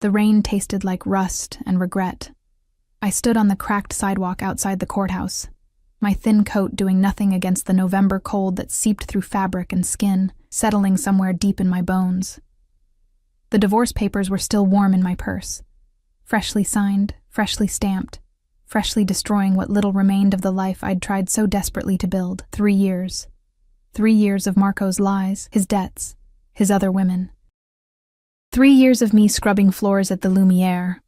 The rain tasted like rust and regret. I stood on the cracked sidewalk outside the courthouse, my thin coat doing nothing against the November cold that seeped through fabric and skin, settling somewhere deep in my bones. The divorce papers were still warm in my purse, freshly signed, freshly stamped, freshly destroying what little remained of the life I'd tried so desperately to build. 3 years. 3 years of Marco's lies, his debts, his other women. 3 years of me scrubbing floors at the Lumiere,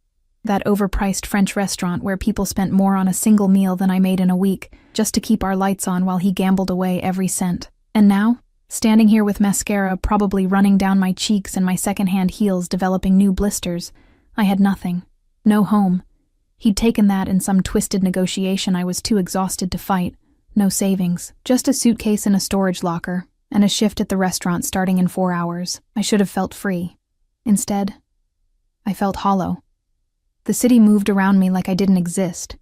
that overpriced French restaurant where people spent more on a single meal than I made in a week, just to keep our lights on while he gambled away every cent. And now, standing here with mascara probably running down my cheeks and my second-hand heels developing new blisters, I had nothing. No home. He'd taken that in some twisted negotiation I was too exhausted to fight. No savings. Just a suitcase in a storage locker, and a shift at the restaurant starting in 4 hours. I should have felt free. Instead, I felt hollow. The city moved around me like I didn't exist.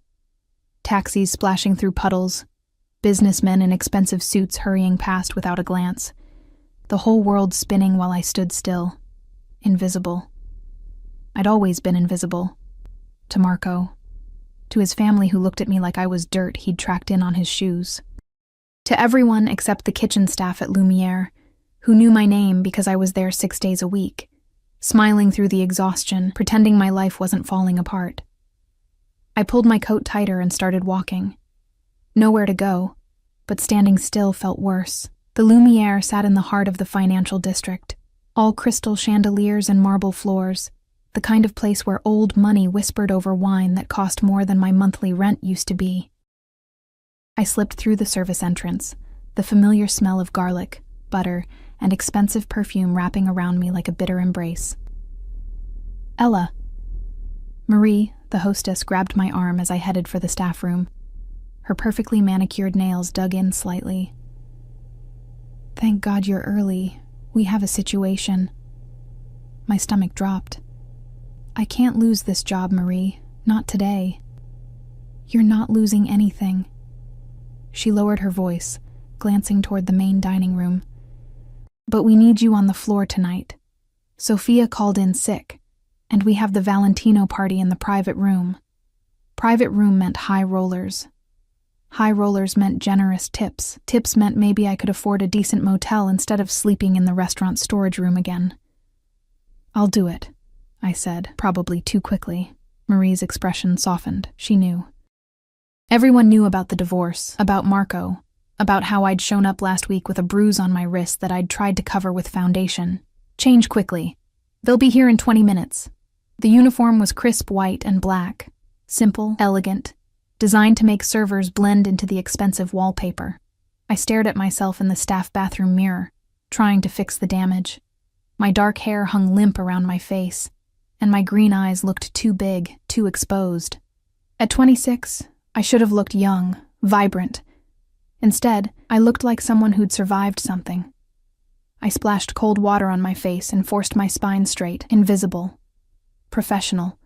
Taxis splashing through puddles, businessmen in expensive suits hurrying past without a glance. The whole world spinning while I stood still. Invisible. I'd always been invisible. To Marco. To his family who looked at me like I was dirt he'd tracked in on his shoes. To everyone except the kitchen staff at Lumiere, who knew my name because I was there 6 days a week, smiling through the exhaustion, pretending my life wasn't falling apart. I pulled my coat tighter and started walking. Nowhere to go, but standing still felt worse. The Lumiere sat in the heart of the financial district, all crystal chandeliers and marble floors, the kind of place where old money whispered over wine that cost more than my monthly rent used to be. I slipped through the service entrance, the familiar smell of garlic, butter, and expensive perfume wrapping around me like a bitter embrace. Ella. Marie, the hostess, grabbed my arm as I headed for the staff room. Her perfectly manicured nails dug in slightly. Thank God you're early. We have a situation. My stomach dropped. I can't lose this job, Marie. Not today. You're not losing anything. She lowered her voice, glancing toward the main dining room. But we need you on the floor tonight. Sophia called in sick, and we have the Valentino party in the private room. Private room meant high rollers. High rollers meant generous tips. Tips meant maybe I could afford a decent motel instead of sleeping in the restaurant storage room again. I'll do it, I said, probably too quickly. Marie's expression softened. She knew. Everyone knew about the divorce, about Marco, about how I'd shown up last week with a bruise on my wrist that I'd tried to cover with foundation. Change quickly. They'll be here in 20 minutes. The uniform was crisp white and black, simple, elegant, designed to make servers blend into the expensive wallpaper. I stared at myself in the staff bathroom mirror, trying to fix the damage. My dark hair hung limp around my face, and my green eyes looked too big, too exposed. At 26, I should have looked young, vibrant. Instead, I looked like someone who'd survived something. I splashed cold water on my face and forced my spine straight, invisible. Professional.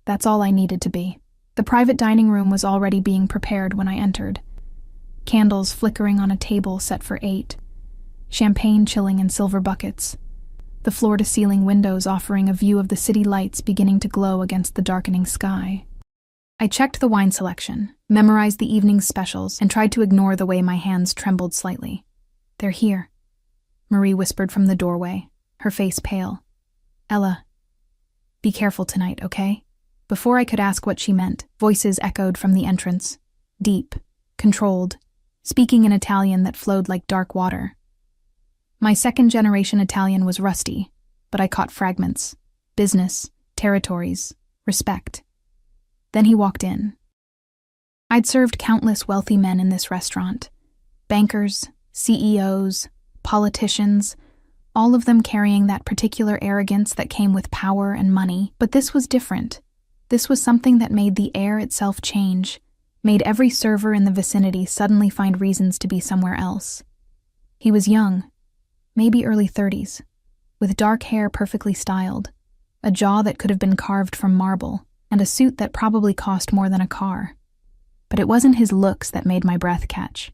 That's all I needed to be. The private dining room was already being prepared when I entered. Candles flickering on a table set for 8. Champagne chilling in silver buckets. The floor-to-ceiling windows offering a view of the city lights beginning to glow against the darkening sky. I checked the wine selection, memorized the evening's specials, and tried to ignore the way my hands trembled slightly. They're here, Marie whispered from the doorway, her face pale. Ella, be careful tonight, okay? Before I could ask what she meant, voices echoed from the entrance, deep, controlled, speaking in Italian that flowed like dark water. My second-generation Italian was rusty, but I caught fragments. Business, territories, respect. Then he walked in. I'd served countless wealthy men in this restaurant. Bankers, CEOs, politicians, all of them carrying that particular arrogance that came with power and money. But this was different. This was something that made the air itself change, made every server in the vicinity suddenly find reasons to be somewhere else. He was young, maybe early 30s, with dark hair perfectly styled, a jaw that could have been carved from marble, and a suit that probably cost more than a car. But it wasn't his looks that made my breath catch.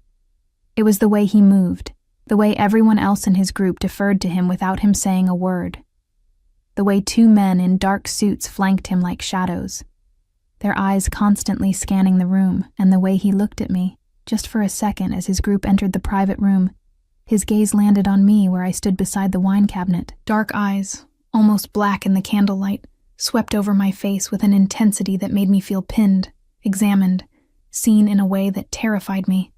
It was the way he moved, the way everyone else in his group deferred to him without him saying a word. the way two men in dark suits flanked him like shadows, their eyes constantly scanning the room, and the way he looked at me, just for a second as his group entered the private room. His gaze landed on me where I stood beside the wine cabinet. Dark eyes, almost black in the candlelight, swept over my face with an intensity that made me feel pinned, examined, seen in a way that terrified me.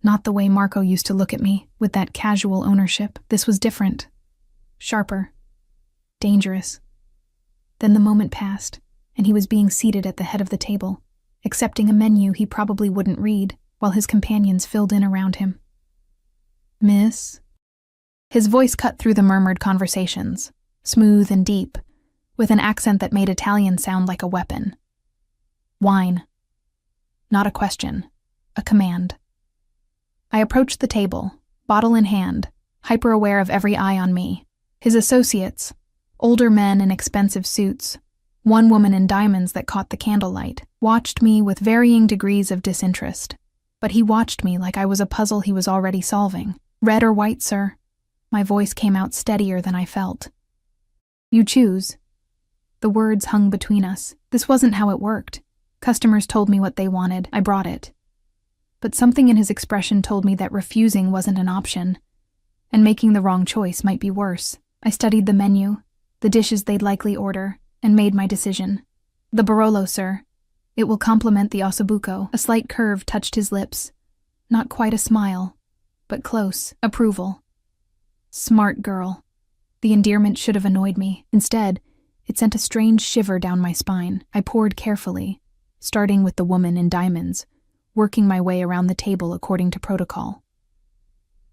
Not the way Marco used to look at me, with that casual ownership. This was different. Sharper. Dangerous. Then the moment passed, and he was being seated at the head of the table, accepting a menu he probably wouldn't read, while his companions filled in around him. "Miss?" His voice cut through the murmured conversations, smooth and deep, with an accent that made Italian sound like a weapon. Wine. Not a question, a command. I approached the table, bottle in hand, hyper-aware of every eye on me. His associates, older men in expensive suits, one woman in diamonds that caught the candlelight, watched me with varying degrees of disinterest. But he watched me like I was a puzzle he was already solving. "Red or white, sir?" My voice came out steadier than I felt. "You choose." The words hung between us. This wasn't how it worked. Customers told me what they wanted. I brought it. But something in his expression told me that refusing wasn't an option, and making the wrong choice might be worse. I studied the menu, the dishes they'd likely order, and made my decision. "The Barolo, sir. It will complement the ossobuco." A slight curve touched his lips. Not quite a smile, but close. Approval. Smart girl. The endearment should have annoyed me. Instead, it sent a strange shiver down my spine. I poured carefully, starting with the woman in diamonds, working my way around the table according to protocol.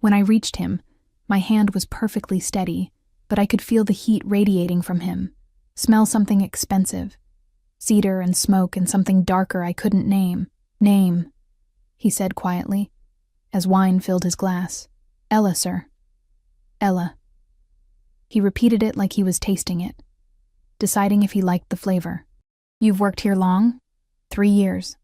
When I reached him, my hand was perfectly steady, but I could feel the heat radiating from him, smell something expensive. Cedar and smoke and something darker I couldn't name. "Name," he said quietly, as wine filled his glass. "Ella, sir." "Ella." He repeated it like he was tasting it, deciding if he liked the flavor. "You've worked here long?" 3 years.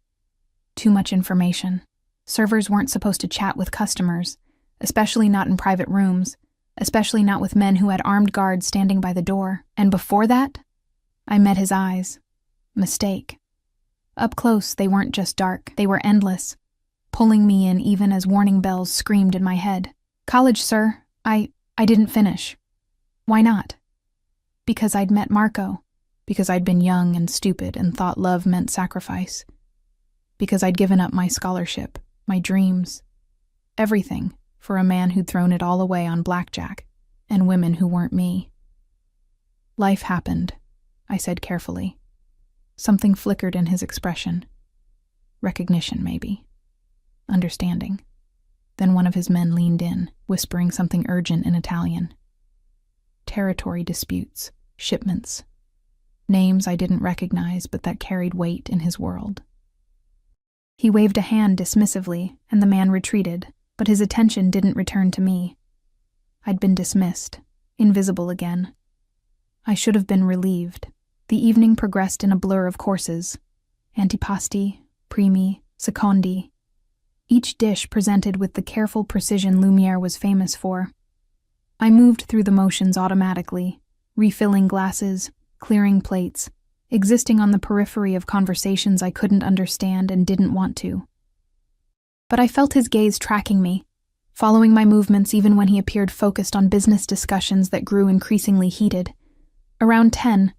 Too much information. Servers weren't supposed to chat with customers, especially not in private rooms, especially not with men who had armed guards standing by the door. And before that, I met his eyes. Mistake. Up close, they weren't just dark, they were endless, pulling me in even as warning bells screamed in my head. "College, sir. I didn't finish." "Why not?" "Because I'd met Marco. Because I'd been young and stupid and thought love meant sacrifice. Because I'd given up my scholarship, my dreams, everything, for a man who'd thrown it all away on blackjack, and women who weren't me." "Life happened," I said carefully. Something flickered in his expression. Recognition, maybe. Understanding. Then one of his men leaned in, whispering something urgent in Italian. Territory disputes, shipments, names I didn't recognize but that carried weight in his world. He waved a hand dismissively, and the man retreated, but his attention didn't return to me. I'd been dismissed, invisible again. I should have been relieved. The evening progressed in a blur of courses. Antipasti, primi, secondi. Each dish presented with the careful precision Lumiere was famous for. I moved through the motions automatically, refilling glasses, clearing plates, existing on the periphery of conversations I couldn't understand and didn't want to. But I felt his gaze tracking me, following my movements even when he appeared focused on business discussions that grew increasingly heated. Around 10,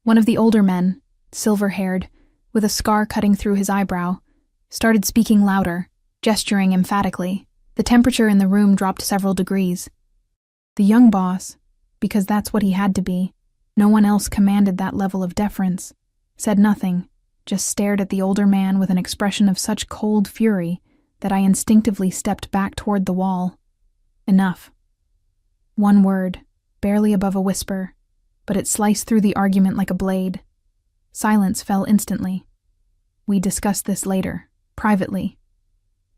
one of the older men, silver-haired, with a scar cutting through his eyebrow, started speaking louder, gesturing emphatically. The temperature in the room dropped several degrees. The young boss, because that's what he had to be, no one else commanded that level of deference, said nothing, just stared at the older man with an expression of such cold fury that I instinctively stepped back toward the wall. Enough. One word, barely above a whisper, but it sliced through the argument like a blade. Silence fell instantly. "We discussed this later, privately."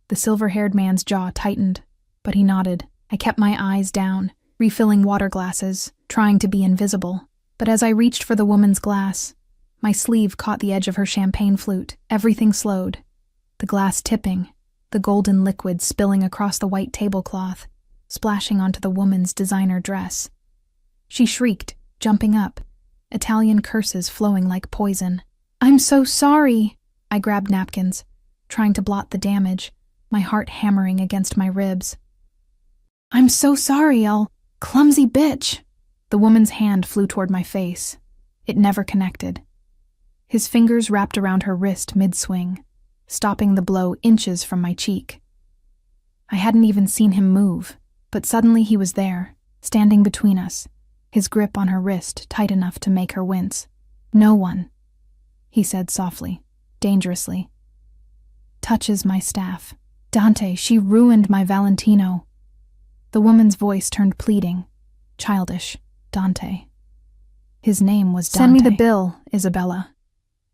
The silver-haired man's jaw tightened, but he nodded. I kept my eyes down, refilling water glasses, trying to be invisible. But as I reached for the woman's glass, my sleeve caught the edge of her champagne flute. Everything slowed, the glass tipping, the golden liquid spilling across the white tablecloth, splashing onto the woman's designer dress. She shrieked, jumping up, Italian curses flowing like poison. "I'm so sorry!" I grabbed napkins, trying to blot the damage, my heart hammering against my ribs. "I'm so sorry, clumsy bitch!" The woman's hand flew toward my face. It never connected. His fingers wrapped around her wrist mid-swing, stopping the blow inches from my cheek. I hadn't even seen him move, but suddenly he was there, standing between us, his grip on her wrist tight enough to make her wince. "No one," he said softly, dangerously, "touches my staff. Dante, she ruined my Valentino." The woman's voice turned pleading, childish. Dante. His name was Dante. "Send me the bill, Isabella."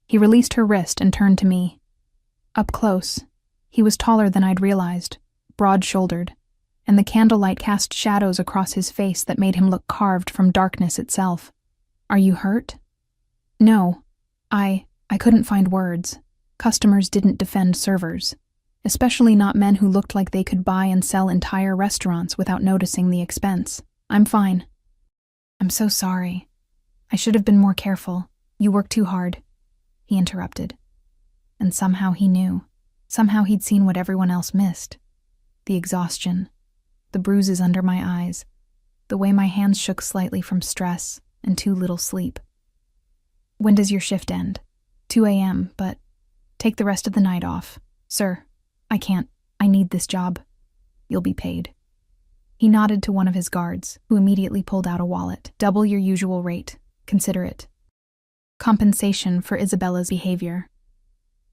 He released her wrist and turned to me. Up close, he was taller than I'd realized, broad-shouldered, and the candlelight cast shadows across his face that made him look carved from darkness itself. "Are you hurt?" "No. I couldn't find words. Customers didn't defend servers, especially not men who looked like they could buy and sell entire restaurants without noticing the expense. I'm fine." "I'm so sorry. I should have been more careful. You work too hard," he interrupted. And somehow he knew. Somehow he'd seen what everyone else missed. The exhaustion, the bruises under my eyes, the way my hands shook slightly from stress and too little sleep. "When does your shift end?" 2 a.m., but take the rest of the night off. "Sir, I can't. I need this job. You'll be paid." He nodded to one of his guards, who immediately pulled out a wallet. "Double your usual rate. Consider it." Compensation for Isabella's behavior.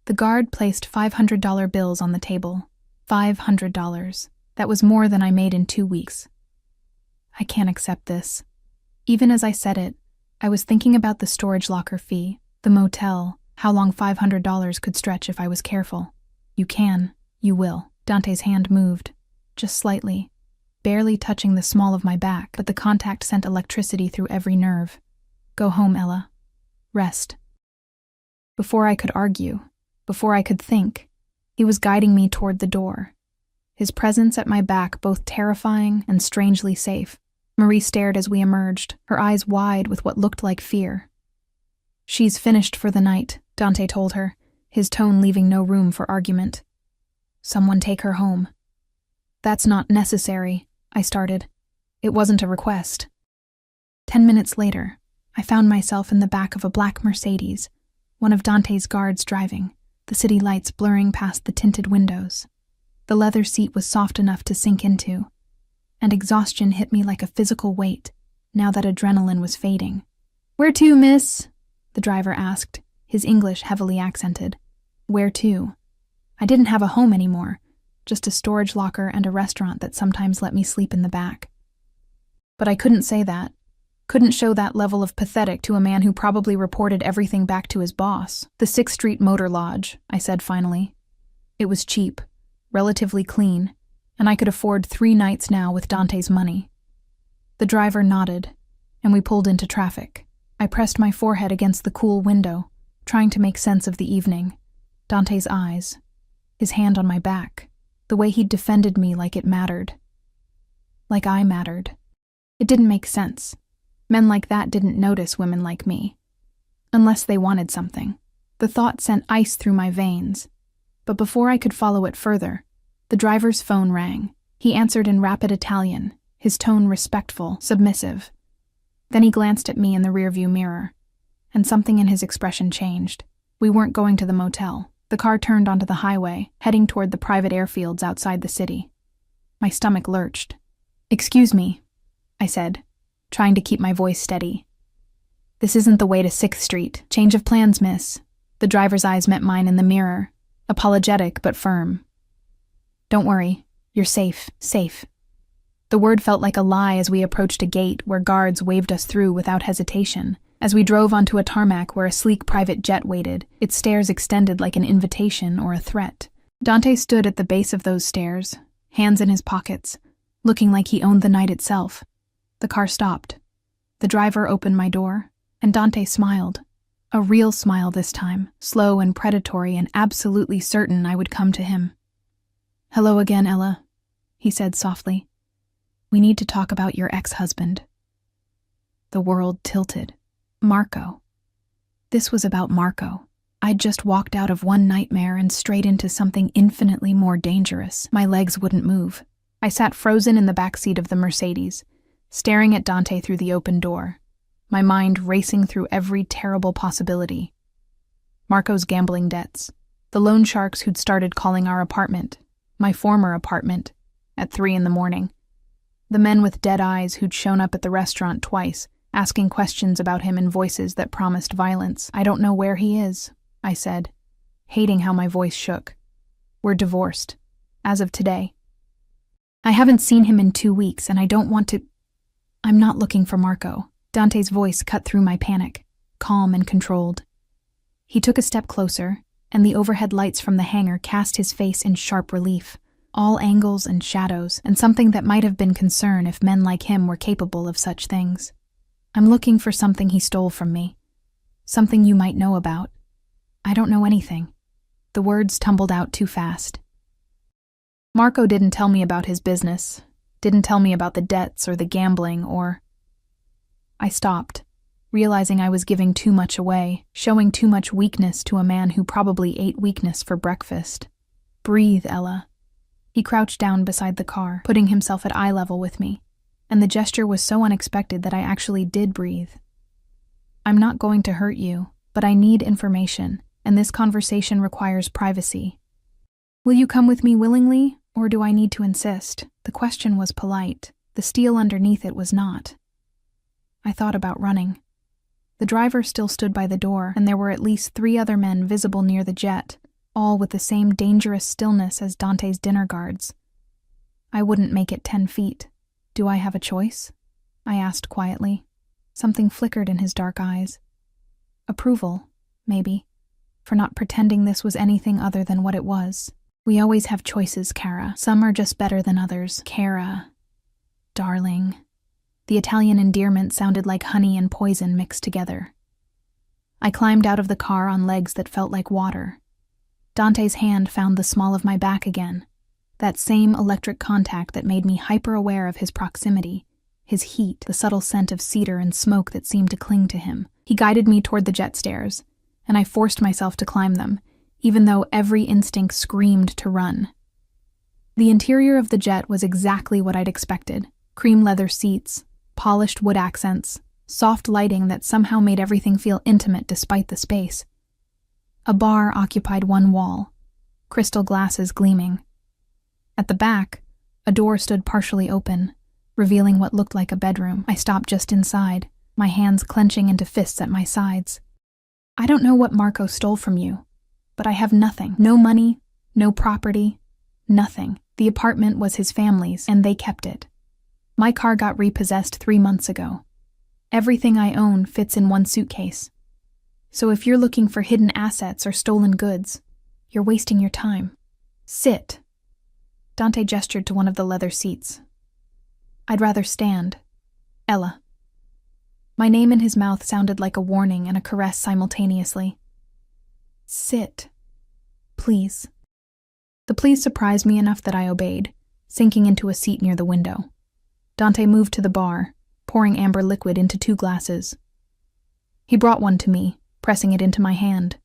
The guard placed $500 bills on the table. $500. That was more than I made in 2 weeks. I can't accept this. Even as I said it, I was thinking about the storage locker fee, the motel, how long $500 could stretch if I was careful. "You can. You will." Dante's hand moved, just slightly, barely touching the small of my back, but the contact sent electricity through every nerve. "Go home, Ella. Rest." Before I could argue, before I could think, he was guiding me toward the door. His presence at my back both terrifying and strangely safe. Marie stared as we emerged, her eyes wide with what looked like fear. "She's finished for the night," Dante told her, his tone leaving no room for argument. "Someone take her home." "That's not necessary," I started. It wasn't a request. 10 minutes later, I found myself in the back of a black Mercedes, one of Dante's guards driving, the city lights blurring past the tinted windows. The leather seat was soft enough to sink into, and exhaustion hit me like a physical weight, now that adrenaline was fading. "Where to, miss?" the driver asked, his English heavily accented. Where to? I didn't have a home anymore, just a storage locker and a restaurant that sometimes let me sleep in the back. But I couldn't say that. Couldn't show that level of pathetic to a man who probably reported everything back to his boss. "The 6th Street Motor Lodge," I said finally. It was cheap, relatively clean, and I could afford 3 nights now with Dante's money. The driver nodded, and we pulled into traffic. I pressed my forehead against the cool window, trying to make sense of the evening. Dante's eyes, his hand on my back, the way he'd defended me like it mattered. Like I mattered. It didn't make sense. Men like that didn't notice women like me. Unless they wanted something. The thought sent ice through my veins. But before I could follow it further, the driver's phone rang. He answered in rapid Italian, his tone respectful, submissive. Then he glanced at me in the rearview mirror, and something in his expression changed. We weren't going to the motel. The car turned onto the highway, heading toward the private airfields outside the city. My stomach lurched. "Excuse me," I said, trying to keep my voice steady. "This isn't the way to 6th Street. Change of plans, miss." The driver's eyes met mine in the mirror, apologetic but firm. "Don't worry. You're safe, safe." The word felt like a lie as we approached a gate where guards waved us through without hesitation. As we drove onto a tarmac where a sleek private jet waited, its stairs extended like an invitation or a threat. Dante stood at the base of those stairs, hands in his pockets, looking like he owned the night itself. The car stopped. The driver opened my door, and Dante smiled. A real smile this time, slow and predatory and absolutely certain I would come to him. "Hello again, Ella," he said softly. "We need to talk about your ex-husband." The world tilted. Marco. This was about Marco. I'd just walked out of one nightmare and straight into something infinitely more dangerous. My legs wouldn't move. I sat frozen in the back seat of the Mercedes, staring at Dante through the open door, my mind racing through every terrible possibility. Marco's gambling debts, the loan sharks who'd started calling our apartment, my former apartment, at 3 a.m, the men with dead eyes who'd shown up at the restaurant twice, asking questions about him in voices that promised violence. "I don't know where he is," I said, hating how my voice shook. "We're divorced, as of today. I haven't seen him in 2 weeks, and I don't want to—" "I'm not looking for Marco." Dante's voice cut through my panic, calm and controlled. He took a step closer, and the overhead lights from the hangar cast his face in sharp relief, all angles and shadows, and something that might have been concern if men like him were capable of such things. "I'm looking for something he stole from me. Something you might know about. I don't know anything." The words tumbled out too fast. Marco didn't tell me about his business, didn't tell me about the debts or the gambling or... I stopped, realizing I was giving too much away, showing too much weakness to a man who probably ate weakness for breakfast. "Breathe, Ella." He crouched down beside the car, putting himself at eye level with me, and the gesture was so unexpected that I actually did breathe. "I'm not going to hurt you, but I need information, and this conversation requires privacy. Will you come with me willingly, or do I need to insist?" The question was polite. The steel underneath it was not. I thought about running. The driver still stood by the door, and there were at least 3 other men visible near the jet, all with the same dangerous stillness as Dante's dinner guards. I wouldn't make it 10 feet. "Do I have a choice?" I asked quietly. Something flickered in his dark eyes. Approval, maybe, for not pretending this was anything other than what it was. "We always have choices, Cara. Some are just better than others." "Cara, darling." The Italian endearment sounded like honey and poison mixed together. I climbed out of the car on legs that felt like water. Dante's hand found the small of my back again, that same electric contact that made me hyper-aware of his proximity, his heat, the subtle scent of cedar and smoke that seemed to cling to him. He guided me toward the jet stairs, and I forced myself to climb them, even though every instinct screamed to run. The interior of the jet was exactly what I'd expected: cream leather seats, polished wood accents, soft lighting that somehow made everything feel intimate despite the space. A bar occupied one wall, crystal glasses gleaming. At the back, a door stood partially open, revealing what looked like a bedroom. I stopped just inside, my hands clenching into fists at my sides. "I don't know what Marco stole from you, but I have nothing. No money, no property, nothing. The apartment was his family's, and they kept it. My car got repossessed 3 months ago. Everything I own fits in one suitcase. So if you're looking for hidden assets or stolen goods, you're wasting your time. Sit." Dante gestured to one of the leather seats. "I'd rather stand. Ella." My name in his mouth sounded like a warning and a caress simultaneously. "Sit. Please." The please surprised me enough that I obeyed, sinking into a seat near the window. Dante moved to the bar, pouring amber liquid into 2 glasses. He brought one to me, pressing it into my hand.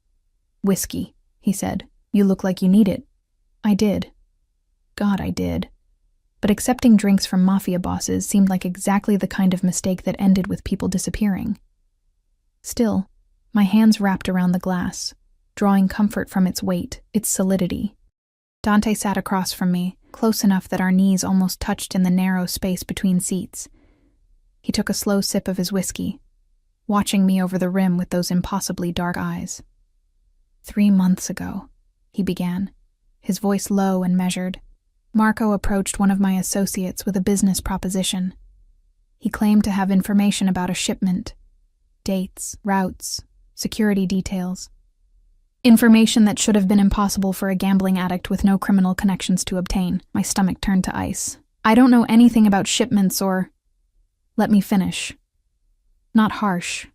"Whiskey," he said. "You look like you need it." I did. God, I did. But accepting drinks from Mafia bosses seemed like exactly the kind of mistake that ended with people disappearing. Still, my hands wrapped around the glass, drawing comfort from its weight, its solidity. Dante sat across from me, close enough that our knees almost touched in the narrow space between seats. He took a slow sip of his whiskey, watching me over the rim with those impossibly dark eyes. 3 months ago, he began, his voice low and measured. Marco approached one of my associates with a business proposition. He claimed to have information about a shipment, dates, routes, security details. Information that should have been impossible for a gambling addict with no criminal connections to obtain. My stomach turned to ice. "I don't know anything about shipments or—" Let me finish. Not harsh,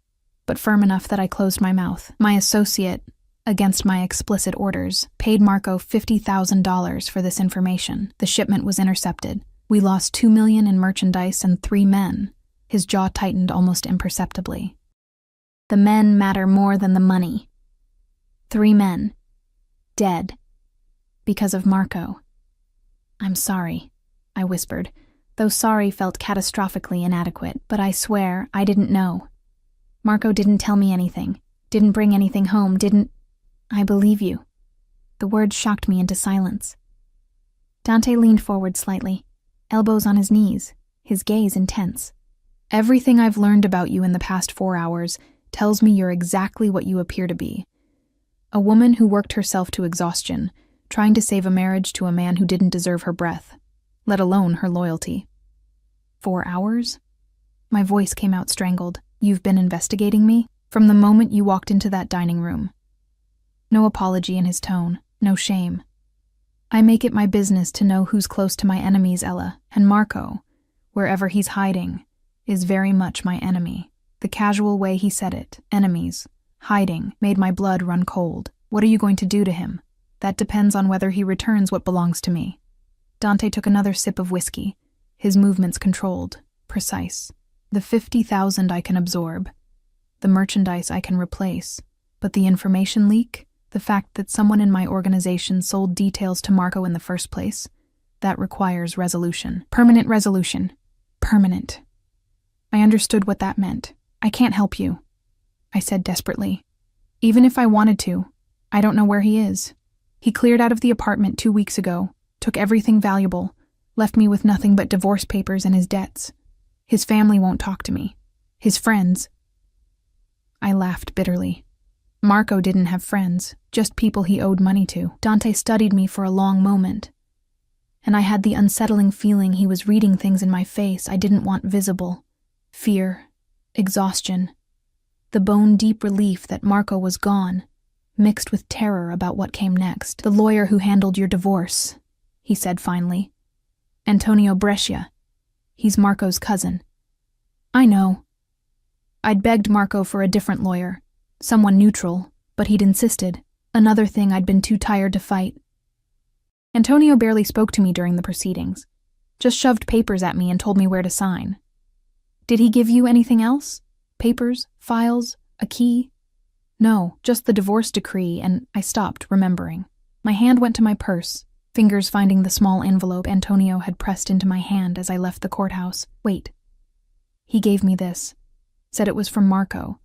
but firm enough that I closed my mouth. My associate, against my explicit orders, paid Marco $50,000 for this information. The shipment was intercepted. We lost $2 million in merchandise and 3 men, His jaw tightened almost imperceptibly. The men matter more than the money. 3 men. Dead. Because of Marco. I'm sorry, I whispered, though sorry felt catastrophically inadequate, but I swear I didn't know. Marco didn't tell me anything, didn't bring anything home, didn't... I believe you. The words shocked me into silence. Dante leaned forward slightly, elbows on his knees, his gaze intense. Everything I've learned about you in the past 4 hours tells me you're exactly what you appear to be. A woman who worked herself to exhaustion, trying to save a marriage to a man who didn't deserve her breath, let alone her loyalty. 4 hours? My voice came out strangled. You've been investigating me? From the moment you walked into that dining room. No apology in his tone, no shame. I make it my business to know who's close to my enemies, Ella, and Marco, wherever he's hiding, is very much my enemy. The casual way he said it, enemies, hiding, made my blood run cold. What are you going to do to him? That depends on whether he returns what belongs to me. Dante took another sip of whiskey, his movements controlled, precise. The 50,000 I can absorb, the merchandise I can replace, but the information leak, the fact that someone in my organization sold details to Marco in the first place, that requires resolution. Permanent resolution. Permanent. I understood what that meant. I can't help you, I said desperately. Even if I wanted to, I don't know where he is. He cleared out of the apartment 2 weeks ago, took everything valuable, left me with nothing but divorce papers and his debts. His family won't talk to me. His friends. I laughed bitterly. Marco didn't have friends, just people he owed money to. Dante studied me for a long moment, and I had the unsettling feeling he was reading things in my face I didn't want visible. Fear, exhaustion, the bone-deep relief that Marco was gone, mixed with terror about what came next. The lawyer who handled your divorce, he said finally. Antonio Brescia. He's Marco's cousin. I know. I'd begged Marco for a different lawyer, someone neutral, but he'd insisted. Another thing I'd been too tired to fight. Antonio barely spoke to me during the proceedings, just shoved papers at me and told me where to sign. Did he give you anything else? Papers, files, a key? No, just the divorce decree, and I stopped, remembering. My hand went to my purse, fingers finding the small envelope Antonio had pressed into my hand as I left the courthouse. Wait. He gave me this, said it was from Marco,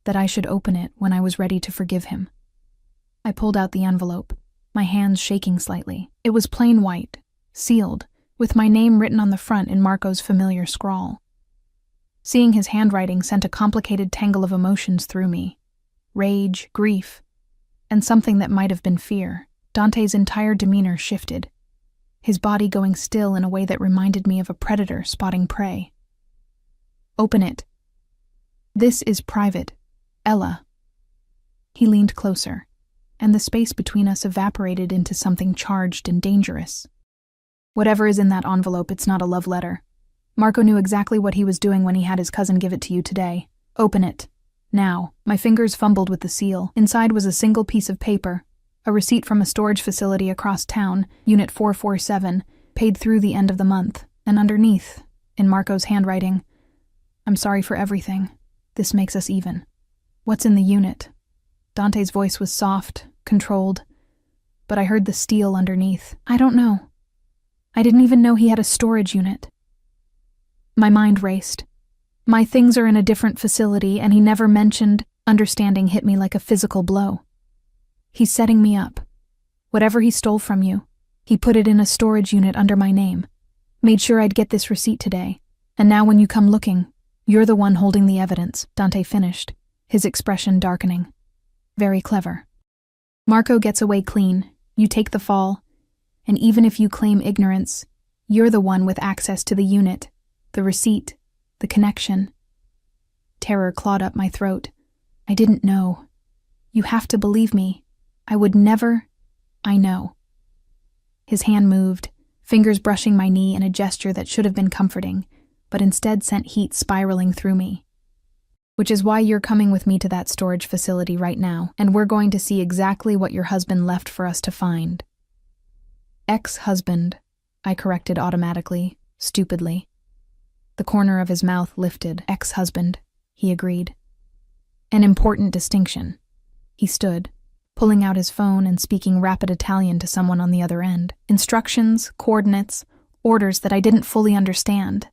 that I should open it when I was ready to forgive him. I pulled out the envelope, my hands shaking slightly. It was plain white, sealed, with my name written on the front in Marco's familiar scrawl. Seeing his handwriting sent a complicated tangle of emotions through me. Rage, grief, and something that might have been fear. Dante's entire demeanor shifted, his body going still in a way that reminded me of a predator spotting prey. Open it. This is private. Ella. He leaned closer, and the space between us evaporated into something charged and dangerous. Whatever is in that envelope, it's not a love letter. Marco knew exactly what he was doing when he had his cousin give it to you today. Open it. Now. My fingers fumbled with the seal. Inside was a single piece of paper, a receipt from a storage facility across town, Unit 447, paid through the end of the month, and underneath, in Marco's handwriting, I'm sorry for everything. This makes us even. What's in the unit? Dante's voice was soft, controlled, but I heard the steel underneath. I don't know. I didn't even know he had a storage unit. My mind raced. My things are in a different facility, and he never mentioned. Understanding hit me like a physical blow. He's setting me up. Whatever he stole from you, he put it in a storage unit under my name. Made sure I'd get this receipt today. And now when you come looking, you're the one holding the evidence, Dante finished, his expression darkening. Very clever. Marco gets away clean. You take the fall. And even if you claim ignorance, you're the one with access to the unit, the receipt, the connection. Terror clawed up my throat. I didn't know. You have to believe me. I would never. I know. His hand moved, fingers brushing my knee in a gesture that should have been comforting, but instead sent heat spiraling through me. Which is why you're coming with me to that storage facility right now, and we're going to see exactly what your husband left for us to find. Ex-husband, I corrected automatically, stupidly. The corner of his mouth lifted. Ex-husband, he agreed. An important distinction. He stood, pulling out his phone and speaking rapid Italian to someone on the other end. Instructions, coordinates, orders that I didn't fully understand,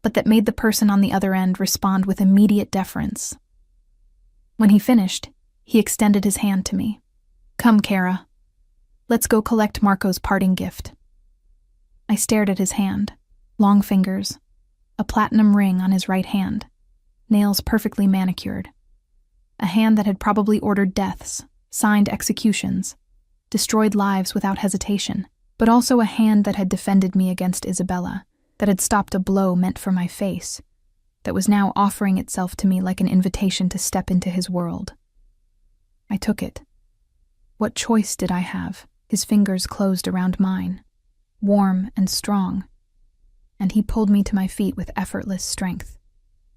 but that made the person on the other end respond with immediate deference. When he finished, he extended his hand to me. Come, Kara. Let's go collect Marco's parting gift. I stared at his hand. Long fingers, a platinum ring on his right hand, nails perfectly manicured. A hand that had probably ordered deaths, signed executions, destroyed lives without hesitation, but also a hand that had defended me against Isabella, that had stopped a blow meant for my face, that was now offering itself to me like an invitation to step into his world. I took it. What choice did I have? His fingers closed around mine, warm and strong, and he pulled me to my feet with effortless strength.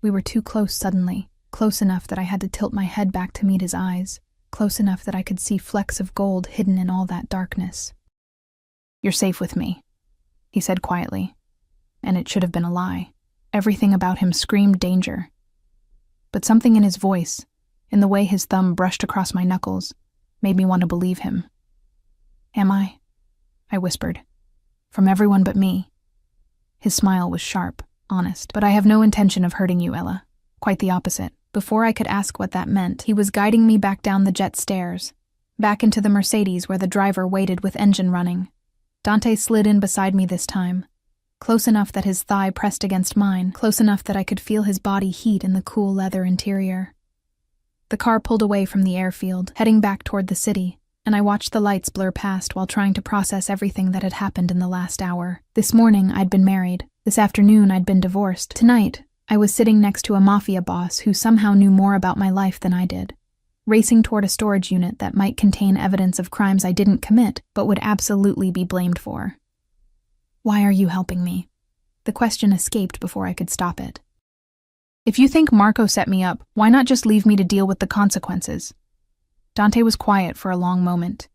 We were too close suddenly, close enough that I had to tilt my head back to meet his eyes, close enough that I could see flecks of gold hidden in all that darkness. You're safe with me, he said quietly, and it should have been a lie. Everything about him screamed danger. But something in his voice, in the way his thumb brushed across my knuckles, made me want to believe him. Am I? I whispered. From everyone but me. His smile was sharp, honest. But I have no intention of hurting you, Ella. Quite the opposite. Before I could ask what that meant, he was guiding me back down the jet stairs, back into the Mercedes where the driver waited with engine running. Dante slid in beside me this time, close enough that his thigh pressed against mine, close enough that I could feel his body heat in the cool leather interior. The car pulled away from the airfield, heading back toward the city, and I watched the lights blur past while trying to process everything that had happened in the last hour. This morning, I'd been married. This afternoon, I'd been divorced. Tonight, I was sitting next to a mafia boss who somehow knew more about my life than I did, racing toward a storage unit that might contain evidence of crimes I didn't commit but would absolutely be blamed for. Why are you helping me? The question escaped before I could stop it. If you think Marco set me up, why not just leave me to deal with the consequences? Dante was quiet for a long moment,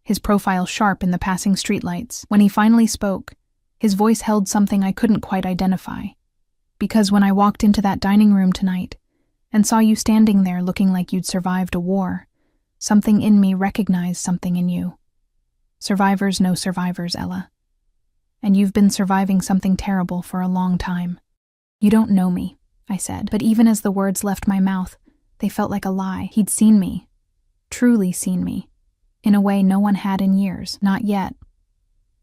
his profile sharp in the passing streetlights. When he finally spoke, his voice held something I couldn't quite identify. Because when I walked into that dining room tonight and saw you standing there looking like you'd survived a war, something in me recognized something in you. Survivors know survivors, Ella. And you've been surviving something terrible for a long time. You don't know me, I said, but even as the words left my mouth, they felt like a lie. He'd seen me. Truly seen me, in a way no one had in years, not yet.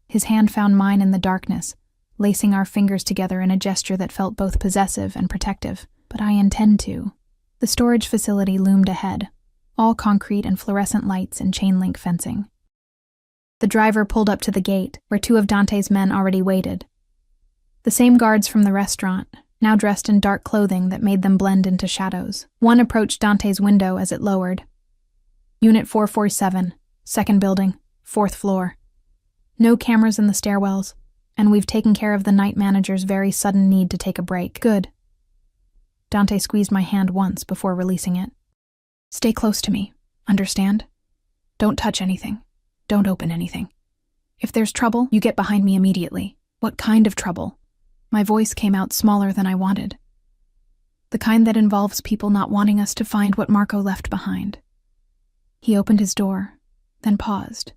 His hand found mine in the darkness, lacing our fingers together in a gesture that felt both possessive and protective. But I intend to. The storage facility loomed ahead, all concrete and fluorescent lights and chain-link fencing. The driver pulled up to the gate, where two of Dante's men already waited. The same guards from the restaurant, now dressed in dark clothing that made them blend into shadows. One approached Dante's window as it lowered. Unit 447, second building, 4th floor. No cameras in the stairwells, and we've taken care of the night manager's very sudden need to take a break. Good. Dante squeezed my hand once before releasing it. Stay close to me, understand? Don't touch anything. Don't open anything. If there's trouble, you get behind me immediately. What kind of trouble? My voice came out smaller than I wanted. The kind that involves people not wanting us to find what Marco left behind. He opened his door, then paused,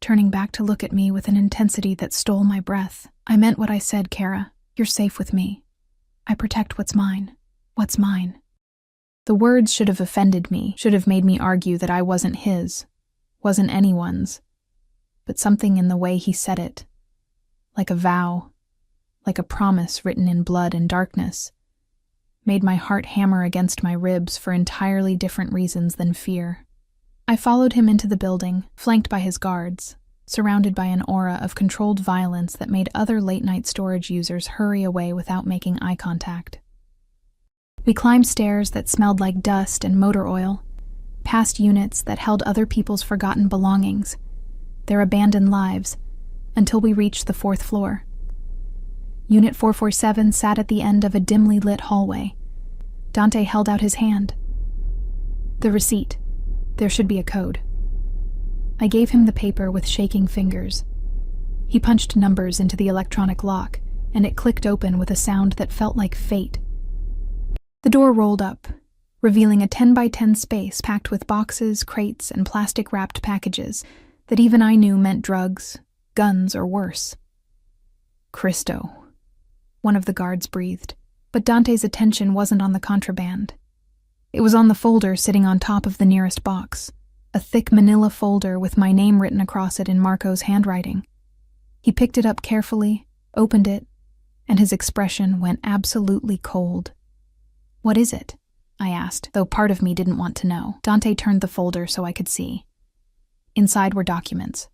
turning back to look at me with an intensity that stole my breath. I meant what I said, Kara. You're safe with me. I protect what's mine. What's mine? The words should have offended me, should have made me argue that I wasn't his, wasn't anyone's. But something in the way he said it, like a vow, like a promise written in blood and darkness, made my heart hammer against my ribs for entirely different reasons than fear. I followed him into the building, flanked by his guards, surrounded by an aura of controlled violence that made other late-night storage users hurry away without making eye contact. We climbed stairs that smelled like dust and motor oil, past units that held other people's forgotten belongings, their abandoned lives, until we reached the 4th floor. Unit 447 sat at the end of a dimly lit hallway. Dante held out his hand. The receipt. There should be a code. I gave him the paper with shaking fingers. He punched numbers into the electronic lock, and it clicked open with a sound that felt like fate. The door rolled up, revealing a 10-by-10 space packed with boxes, crates, and plastic-wrapped packages that even I knew meant drugs, guns, or worse. "Cristo," one of the guards breathed, but Dante's attention wasn't on the contraband. It was on the folder sitting on top of the nearest box, a thick manila folder with my name written across it in Marco's handwriting. He picked it up carefully, opened it, and his expression went absolutely cold. "What is it?" I asked, though part of me didn't want to know. Dante turned the folder so I could see. Inside were documents,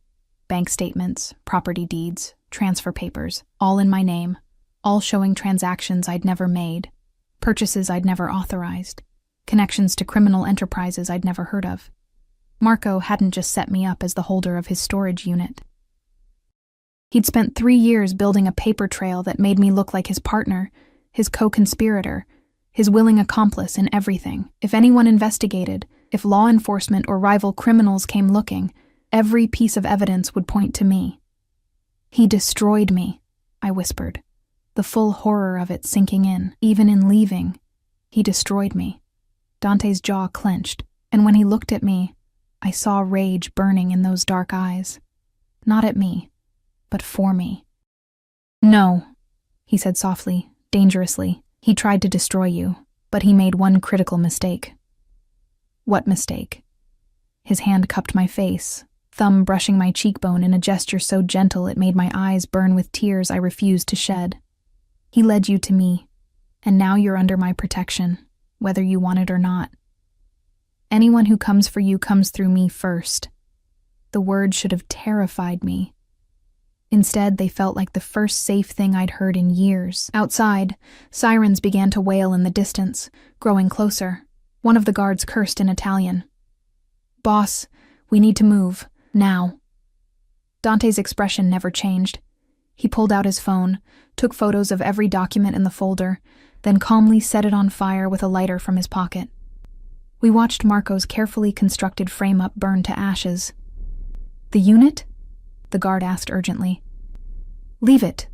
bank statements, property deeds, transfer papers, all in my name, all showing transactions I'd never made, purchases I'd never authorized, connections to criminal enterprises I'd never heard of. Marco hadn't just set me up as the holder of his storage unit. He'd spent 3 years building a paper trail that made me look like his partner, his co-conspirator, his willing accomplice in everything. If anyone investigated, if law enforcement or rival criminals came looking, every piece of evidence would point to me. "He destroyed me," I whispered, the full horror of it sinking in. Even in leaving, he destroyed me. Dante's jaw clenched, and when he looked at me, I saw rage burning in those dark eyes. Not at me, but for me. "No," he said softly, dangerously. "He tried to destroy you, but he made one critical mistake." "What mistake?" His hand cupped my face, thumb brushing my cheekbone in a gesture so gentle it made my eyes burn with tears I refused to shed. "He led you to me, and now you're under my protection, whether you want it or not. Anyone who comes for you comes through me first." The words should have terrified me. Instead, they felt like the first safe thing I'd heard in years. Outside, sirens began to wail in the distance, growing closer. One of the guards cursed in Italian. "Boss, we need to move, now." Dante's expression never changed. He pulled out his phone, took photos of every document in the folder, then calmly set it on fire with a lighter from his pocket. We watched Marco's carefully constructed frame-up burn to ashes. "The unit?" the guard asked urgently. "Leave it."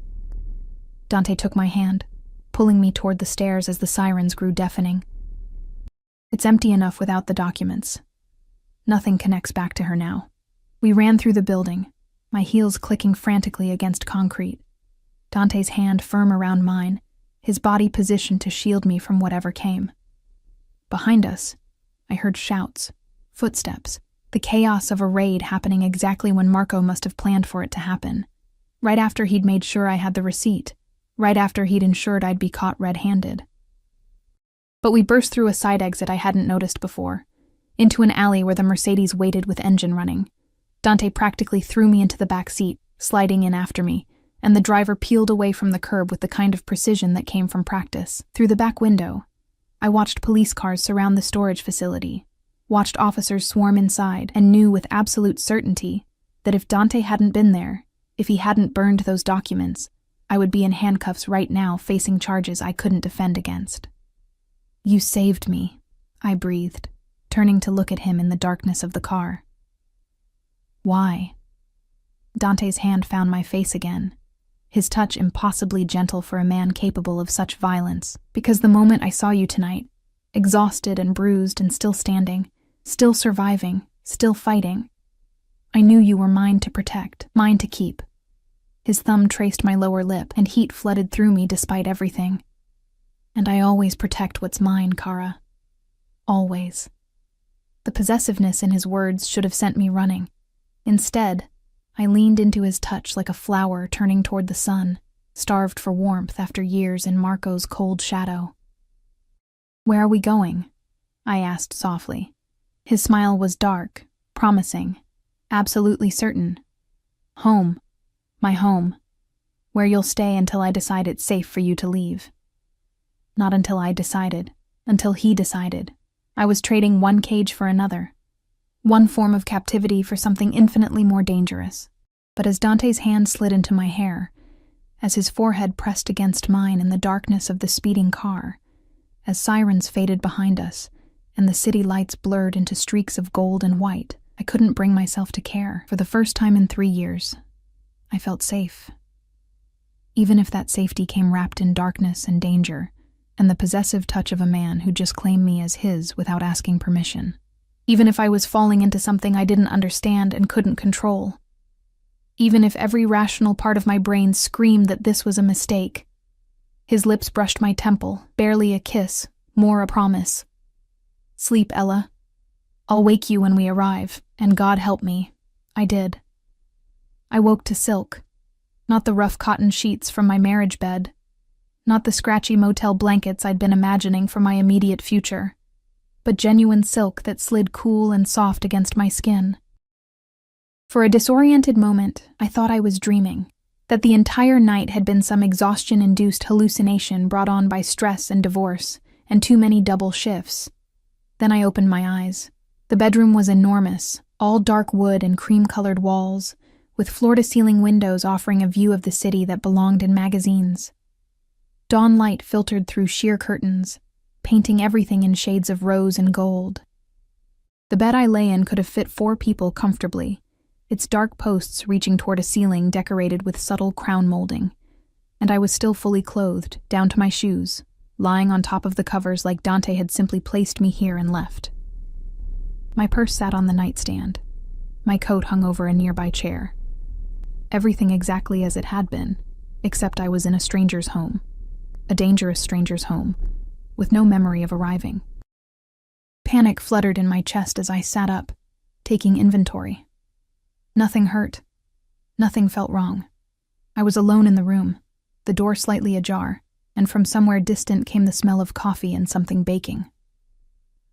Dante took my hand, pulling me toward the stairs as the sirens grew deafening. "It's empty enough without the documents. Nothing connects back to her now." We ran through the building, my heels clicking frantically against concrete. Dante's hand firm around mine, his body positioned to shield me from whatever came. Behind us, I heard shouts, footsteps, the chaos of a raid happening exactly when Marco must have planned for it to happen. Right after he'd made sure I had the receipt, right after he'd ensured I'd be caught red-handed. But we burst through a side exit I hadn't noticed before, into an alley where the Mercedes waited with engine running. Dante practically threw me into the back seat, sliding in after me, and the driver peeled away from the curb with the kind of precision that came from practice. Through the back window, I watched police cars surround the storage facility, watched officers swarm inside, and knew with absolute certainty that if Dante hadn't been there, if he hadn't burned those documents, I would be in handcuffs right now facing charges I couldn't defend against. "You saved me," I breathed, turning to look at him in the darkness of the car. "Why?" Dante's hand found my face again, his touch impossibly gentle for a man capable of such violence. "Because the moment I saw you tonight, exhausted and bruised and still standing, still surviving, still fighting, I knew you were mine to protect, mine to keep." His thumb traced my lower lip, and heat flooded through me despite everything. "And I always protect what's mine, Kara. Always." The possessiveness in his words should have sent me running. Instead, I leaned into his touch like a flower turning toward the sun, starved for warmth after years in Marco's cold shadow. "Where are we going?" I asked softly. His smile was dark, promising, absolutely certain. "Home. My home. Where you'll stay until I decide it's safe for you to leave." Not until I decided, until he decided. I was trading one cage for another. One form of captivity for something infinitely more dangerous. But as Dante's hand slid into my hair, as his forehead pressed against mine in the darkness of the speeding car, as sirens faded behind us, and the city lights blurred into streaks of gold and white, I couldn't bring myself to care. For the first time in 3 years, I felt safe. even if that safety came wrapped in darkness and danger, and the possessive touch of a man who just claimed me as his without asking permission. Even if I was falling into something I didn't understand and couldn't control. Even if every rational part of my brain screamed that this was a mistake. His lips brushed my temple, barely a kiss, more a promise. Sleep, Ella. I'll wake you when we arrive, and God help me. I did. I woke to silk. Not the rough cotton sheets from my marriage bed. Not the scratchy motel blankets I'd been imagining for my immediate future. But genuine silk that slid cool and soft against my skin. For a disoriented moment, I thought I was dreaming, that the entire night had been some exhaustion-induced hallucination brought on by stress and divorce, and too many double shifts. Then I opened my eyes. The bedroom was enormous, all dark wood and cream-colored walls, with floor-to-ceiling windows offering a view of the city that belonged in magazines. Dawn light filtered through sheer curtains, painting everything in shades of rose and gold. The bed I lay in could have fit 4 people comfortably, its dark posts reaching toward a ceiling decorated with subtle crown molding, and I was still fully clothed, down to my shoes, lying on top of the covers like Dante had simply placed me here and left. My purse sat on the nightstand. My coat hung over a nearby chair. Everything exactly as it had been, except I was in a stranger's home, a dangerous stranger's home, with no memory of arriving. Panic fluttered in my chest as I sat up, taking inventory. Nothing hurt. Nothing felt wrong. I was alone in the room, the door slightly ajar, and from somewhere distant came the smell of coffee and something baking.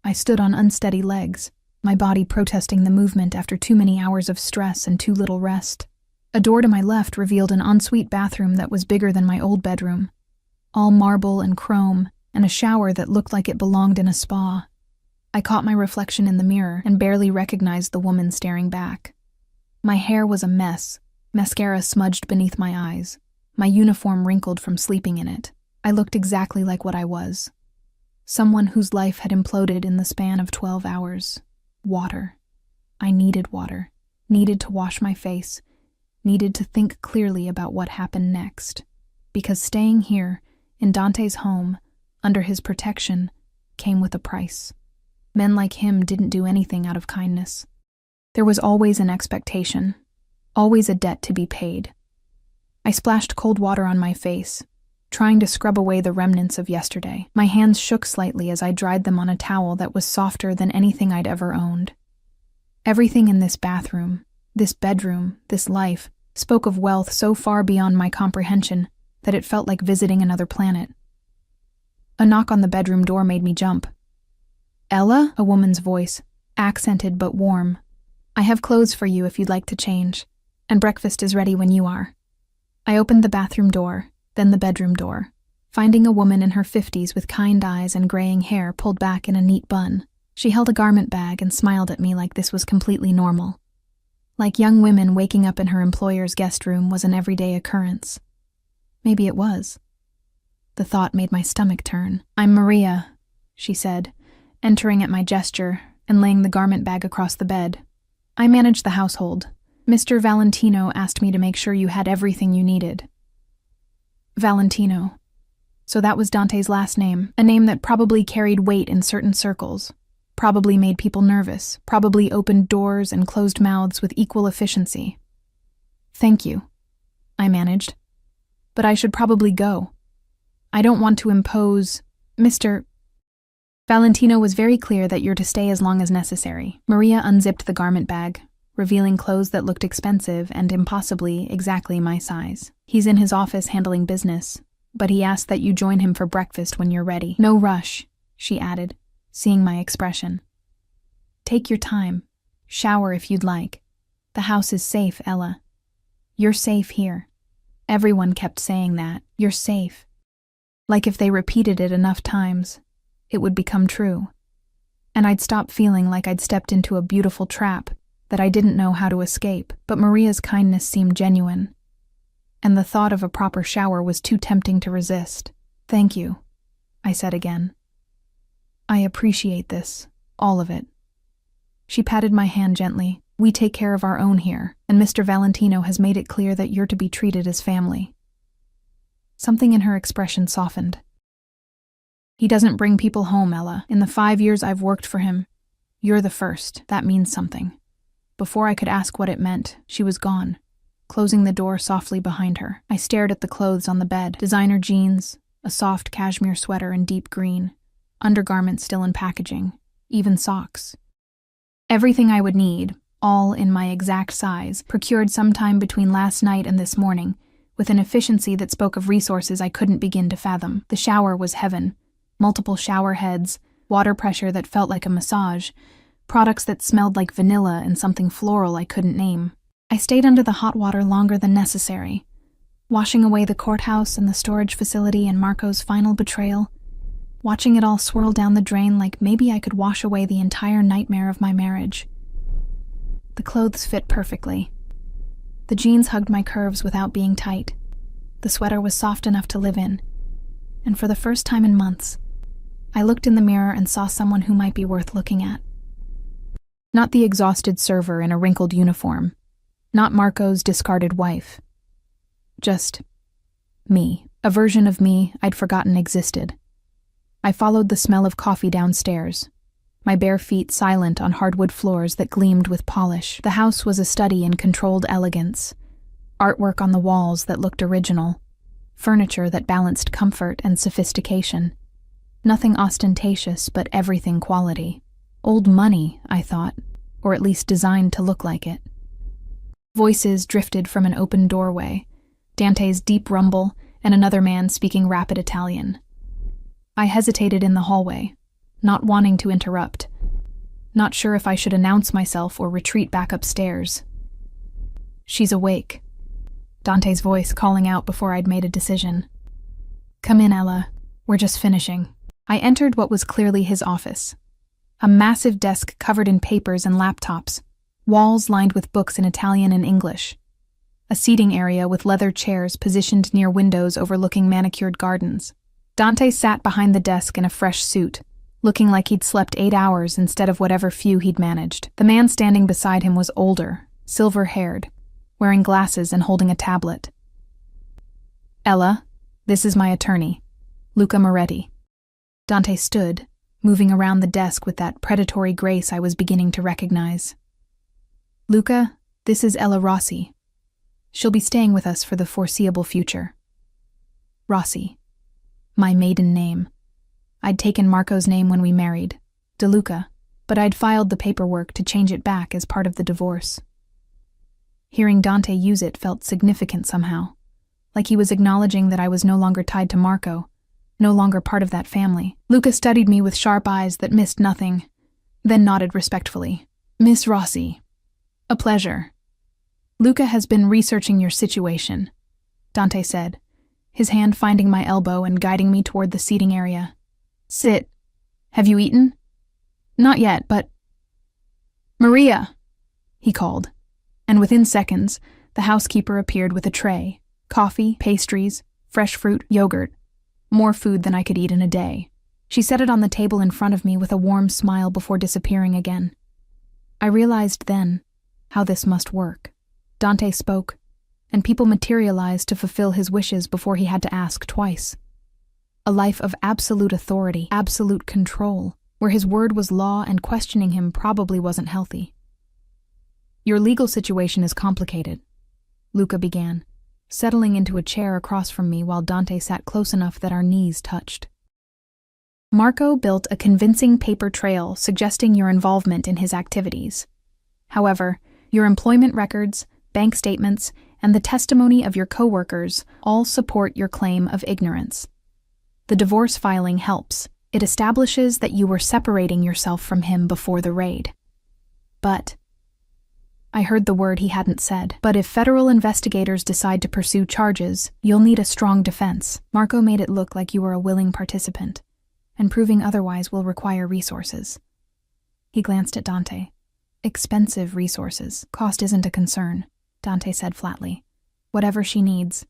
I stood on unsteady legs, my body protesting the movement after too many hours of stress and too little rest. A door to my left revealed an ensuite bathroom that was bigger than my old bedroom, all marble and chrome, and a shower that looked like it belonged in a spa. I caught my reflection in the mirror and barely recognized the woman staring back. My hair was a mess, mascara smudged beneath my eyes, my uniform wrinkled from sleeping in it. I looked exactly like what I was. Someone whose life had imploded in the span of 12 hours. Water. I needed water, needed to wash my face, needed to think clearly about what happened next. Because staying here, in Dante's home, under his protection, came with a price. Men like him didn't do anything out of kindness. There was always an expectation, always a debt to be paid. I splashed cold water on my face, trying to scrub away the remnants of yesterday. My hands shook slightly as I dried them on a towel that was softer than anything I'd ever owned. Everything in this bathroom, this bedroom, this life, spoke of wealth so far beyond my comprehension that it felt like visiting another planet. A knock on the bedroom door made me jump. "Ella?" a woman's voice, accented but warm. "I have clothes for you if you'd like to change, and breakfast is ready when you are." I opened the bathroom door, then the bedroom door, finding a woman in her 50s with kind eyes and graying hair pulled back in a neat bun. She held a garment bag and smiled at me like this was completely normal. Like young women waking up in her employer's guest room was an everyday occurrence. Maybe it was. The thought made my stomach turn. "I'm Maria," she said, entering at my gesture and laying the garment bag across the bed. "I manage the household. Mr. Valentino asked me to make sure you had everything you needed." Valentino. So that was Dante's last name, a name that probably carried weight in certain circles, probably made people nervous, probably opened doors and closed mouths with equal efficiency. "Thank you," I managed. "But I should probably go. I don't want to impose, Mr. Valentino was very clear that you're to stay as long as necessary." Maria unzipped the garment bag, revealing clothes that looked expensive and impossibly exactly my size. "He's in his office handling business, but he asked that you join him for breakfast when you're ready." "No rush," she added, seeing my expression. "Take your time. Shower if you'd like. The house is safe, Ella. You're safe here." Everyone kept saying that. "You're safe." Like if they repeated it enough times, it would become true. And I'd stop feeling like I'd stepped into a beautiful trap that I didn't know how to escape. But Maria's kindness seemed genuine, and the thought of a proper shower was too tempting to resist. "Thank you," I said again. "I appreciate this, all of it." She patted my hand gently. "We take care of our own here, and Mr. Valentino has made it clear that you're to be treated as family." Something in her expression softened. He doesn't bring people home, Ella. In the 5 years I've worked for him, you're the first. That means something. Before I could ask what it meant, she was gone, closing the door softly behind her. I stared at the clothes on the bed. Designer jeans, a soft cashmere sweater in deep green, undergarments still in packaging, even socks. Everything I would need, all in my exact size, procured sometime between last night and this morning, with an efficiency that spoke of resources I couldn't begin to fathom. The shower was heaven. Multiple shower heads, water pressure that felt like a massage, products that smelled like vanilla and something floral I couldn't name. I stayed under the hot water longer than necessary, washing away the courthouse and the storage facility and Marco's final betrayal, watching it all swirl down the drain like maybe I could wash away the entire nightmare of my marriage. The clothes fit perfectly. The jeans hugged my curves without being tight. The sweater was soft enough to live in. And for the first time in months, I looked in the mirror and saw someone who might be worth looking at. Not the exhausted server in a wrinkled uniform. Not Marco's discarded wife. Just me. A version of me I'd forgotten existed. I followed the smell of coffee downstairs, my bare feet silent on hardwood floors that gleamed with polish. The house was a study in controlled elegance. Artwork on the walls that looked original. Furniture that balanced comfort and sophistication. Nothing ostentatious, but everything quality. Old money, I thought, or at least designed to look like it. Voices drifted from an open doorway, Dante's deep rumble, and another man speaking rapid Italian. I hesitated in the hallway, not wanting to interrupt, not sure if I should announce myself or retreat back upstairs. She's awake. Dante's voice calling out before I'd made a decision. Come in, Ella. We're just finishing. I entered what was clearly his office. A massive desk covered in papers and laptops, walls lined with books in Italian and English. A seating area with leather chairs positioned near windows overlooking manicured gardens. Dante sat behind the desk in a fresh suit, looking like he'd slept 8 hours instead of whatever few he'd managed. The man standing beside him was older, silver-haired, wearing glasses and holding a tablet. Ella, this is my attorney, Luca Moretti. Dante stood, moving around the desk with that predatory grace I was beginning to recognize. Luca, this is Ella Rossi. She'll be staying with us for the foreseeable future. Rossi. My maiden name. I'd taken Marco's name when we married, DeLuca, but I'd filed the paperwork to change it back as part of the divorce. Hearing Dante use it felt significant somehow, like he was acknowledging that I was no longer tied to Marco, no longer part of that family. Luca studied me with sharp eyes that missed nothing, then nodded respectfully. Miss Rossi. A pleasure. Luca has been researching your situation, Dante said, his hand finding my elbow and guiding me toward the seating area. Sit. Have you eaten? Not yet, but... Maria, he called, and within seconds, the housekeeper appeared with a tray, coffee, pastries, fresh fruit, yogurt, more food than I could eat in a day. She set it on the table in front of me with a warm smile before disappearing again. I realized then how this must work. Dante spoke, and people materialized to fulfill his wishes before he had to ask twice. A life of absolute authority, absolute control, where his word was law and questioning him probably wasn't healthy. Your legal situation is complicated, Luca began, settling into a chair across from me while Dante sat close enough that our knees touched. Marco built a convincing paper trail suggesting your involvement in his activities. However, your employment records, bank statements, and the testimony of your coworkers all support your claim of ignorance. The divorce filing helps. It establishes that you were separating yourself from him before the raid. But... I heard the word he hadn't said. But if federal investigators decide to pursue charges, you'll need a strong defense. Marco made it look like you were a willing participant, and proving otherwise will require resources. He glanced at Dante. Expensive resources. Cost isn't a concern, Dante said flatly. Whatever she needs,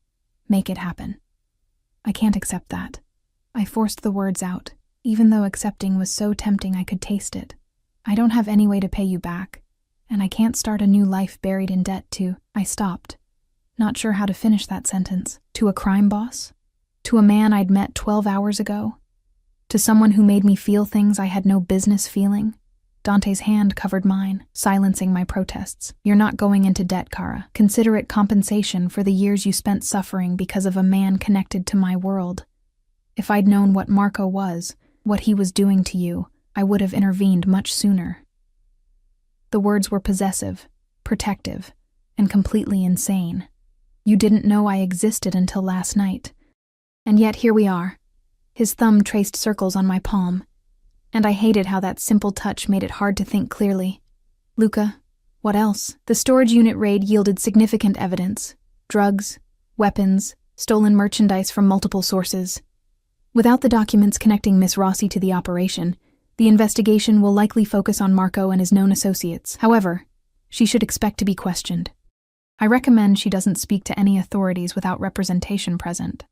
make it happen. I can't accept that. I forced the words out, even though accepting was so tempting I could taste it. I don't have any way to pay you back, and I can't start a new life buried in debt to... I stopped, not sure how to finish that sentence. To a crime boss? To a man I'd met 12 hours ago? To someone who made me feel things I had no business feeling? Dante's hand covered mine, silencing my protests. You're not going into debt, Kara. Consider it compensation for the years you spent suffering because of a man connected to my world. If I'd known what Marco was, what he was doing to you, I would have intervened much sooner. The words were possessive, protective, and completely insane. You didn't know I existed until last night. And yet here we are. His thumb traced circles on my palm, and I hated how that simple touch made it hard to think clearly. Luca, what else? The storage unit raid yielded significant evidence. Drugs, weapons, stolen merchandise from multiple sources. Without the documents connecting Miss Rossi to the operation, the investigation will likely focus on Marco and his known associates. However, she should expect to be questioned. I recommend she doesn't speak to any authorities without representation present.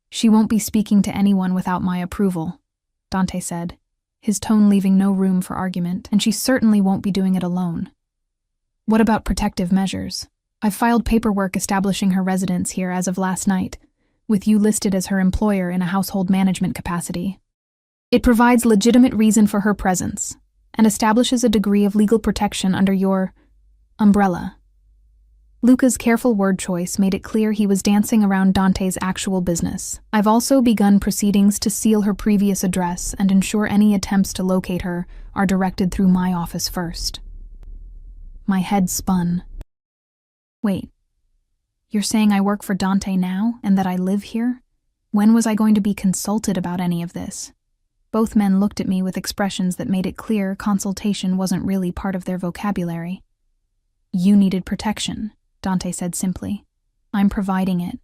She won't be speaking to anyone without my approval, Dante said, his tone leaving no room for argument, and she certainly won't be doing it alone. What about protective measures? I've filed paperwork establishing her residence here as of last night, with you listed as her employer in a household management capacity. It provides legitimate reason for her presence, and establishes a degree of legal protection under your umbrella. Luca's careful word choice made it clear he was dancing around Dante's actual business. I've also begun proceedings to seal her previous address and ensure any attempts to locate her are directed through my office first. My head spun. Wait, you're saying I work for Dante now and that I live here? When was I going to be consulted about any of this? Both men looked at me with expressions that made it clear consultation wasn't really part of their vocabulary. You needed protection, Dante said simply. I'm providing it.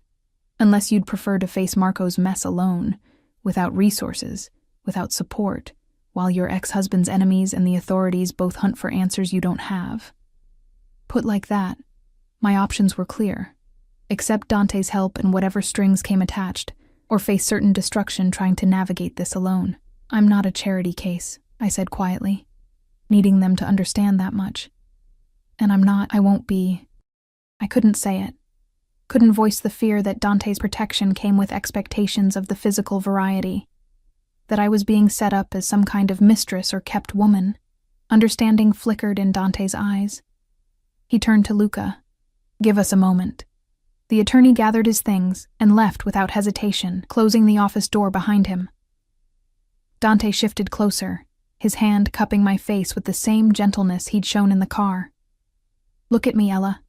Unless you'd prefer to face Marco's mess alone, without resources, without support, while your ex-husband's enemies and the authorities both hunt for answers you don't have. Put like that, my options were clear. Accept Dante's help and whatever strings came attached, or face certain destruction trying to navigate this alone. I'm not a charity case, I said quietly, needing them to understand that much. And I won't be. I couldn't say it. Couldn't voice the fear that Dante's protection came with expectations of the physical variety. That I was being set up as some kind of mistress or kept woman. Understanding flickered in Dante's eyes. He turned to Luca. Give us a moment. The attorney gathered his things and left without hesitation, closing the office door behind him. Dante shifted closer, his hand cupping my face with the same gentleness he'd shown in the car. Look at me, Ella.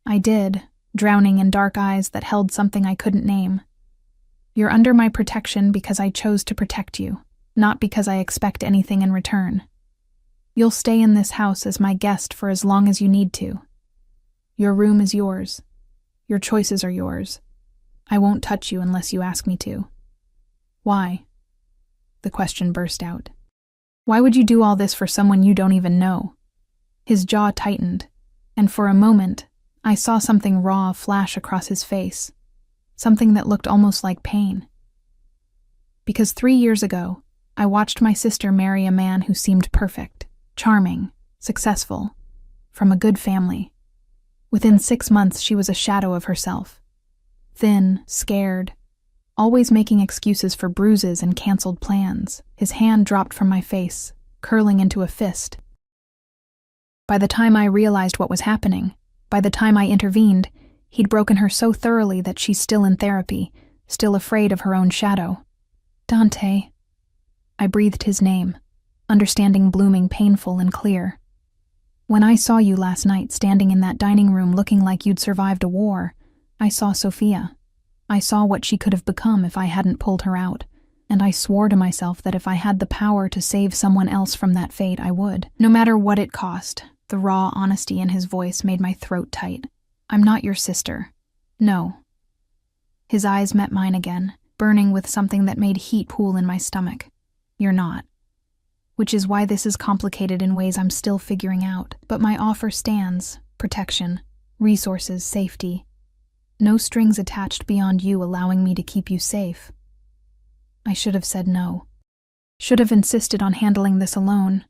I did, drowning in dark eyes that held something I couldn't name. You're under my protection because I chose to protect you, not because I expect anything in return. You'll stay in this house as my guest for as long as you need to. Your room is yours. Your choices are yours. I won't touch you unless you ask me to. Why? The question burst out. Why would you do all this for someone you don't even know? His jaw tightened, and for a moment, I saw something raw flash across his face, something that looked almost like pain. Because 3 years ago, I watched my sister marry a man who seemed perfect, charming, successful, from a good family. Within 6 months, she was a shadow of herself. Thin, scared, always making excuses for bruises and canceled plans. His hand dropped from my face, curling into a fist. By the time I realized what was happening, by the time I intervened, he'd broken her so thoroughly that she's still in therapy, still afraid of her own shadow. Dante. I breathed his name, understanding blooming painful and clear. When I saw you last night standing in that dining room looking like you'd survived a war, I saw Sophia. I saw what she could have become if I hadn't pulled her out, and I swore to myself that if I had the power to save someone else from that fate, I would. No matter what it cost. The raw honesty in his voice made my throat tight. I'm not your sister. No. His eyes met mine again, burning with something that made heat pool in my stomach. You're not. Which is why this is complicated in ways I'm still figuring out. But my offer stands. Protection, resources, safety. No strings attached beyond you allowing me to keep you safe. I should have said no. Should have insisted on handling this alone,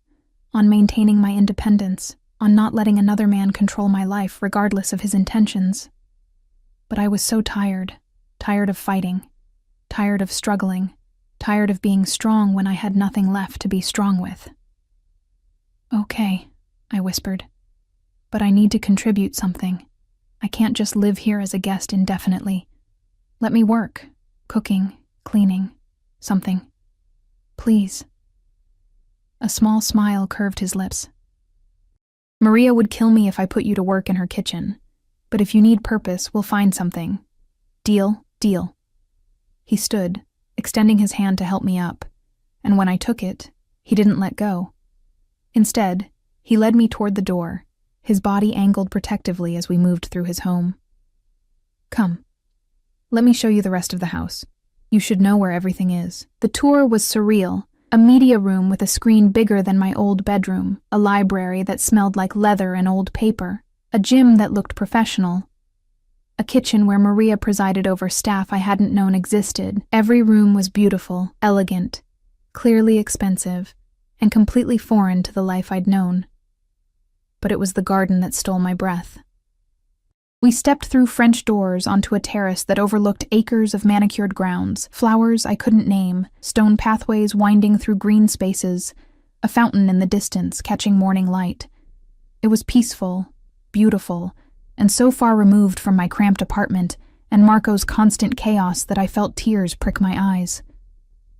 on maintaining my independence, on not letting another man control my life regardless of his intentions. But I was so tired of fighting, tired of struggling, tired of being strong when I had nothing left to be strong with. "Okay," I whispered, "but I need to contribute something. I can't just live here as a guest indefinitely. Let me work, cooking, cleaning, something. Please." A small smile curved his lips. "Maria would kill me if I put you to work in her kitchen, but if you need purpose, we'll find something. Deal, deal." He stood, extending his hand to help me up, and when I took it, he didn't let go. Instead, he led me toward the door, his body angled protectively as we moved through his home. "Come. Let me show you the rest of the house. You should know where everything is." The tour was surreal. A media room with a screen bigger than my old bedroom, a library that smelled like leather and old paper, a gym that looked professional, a kitchen where Maria presided over staff I hadn't known existed. Every room was beautiful, elegant, clearly expensive, and completely foreign to the life I'd known. But it was the garden that stole my breath. We stepped through French doors onto a terrace that overlooked acres of manicured grounds, flowers I couldn't name, stone pathways winding through green spaces, a fountain in the distance catching morning light. It was peaceful, beautiful, and so far removed from my cramped apartment and Marco's constant chaos that I felt tears prick my eyes.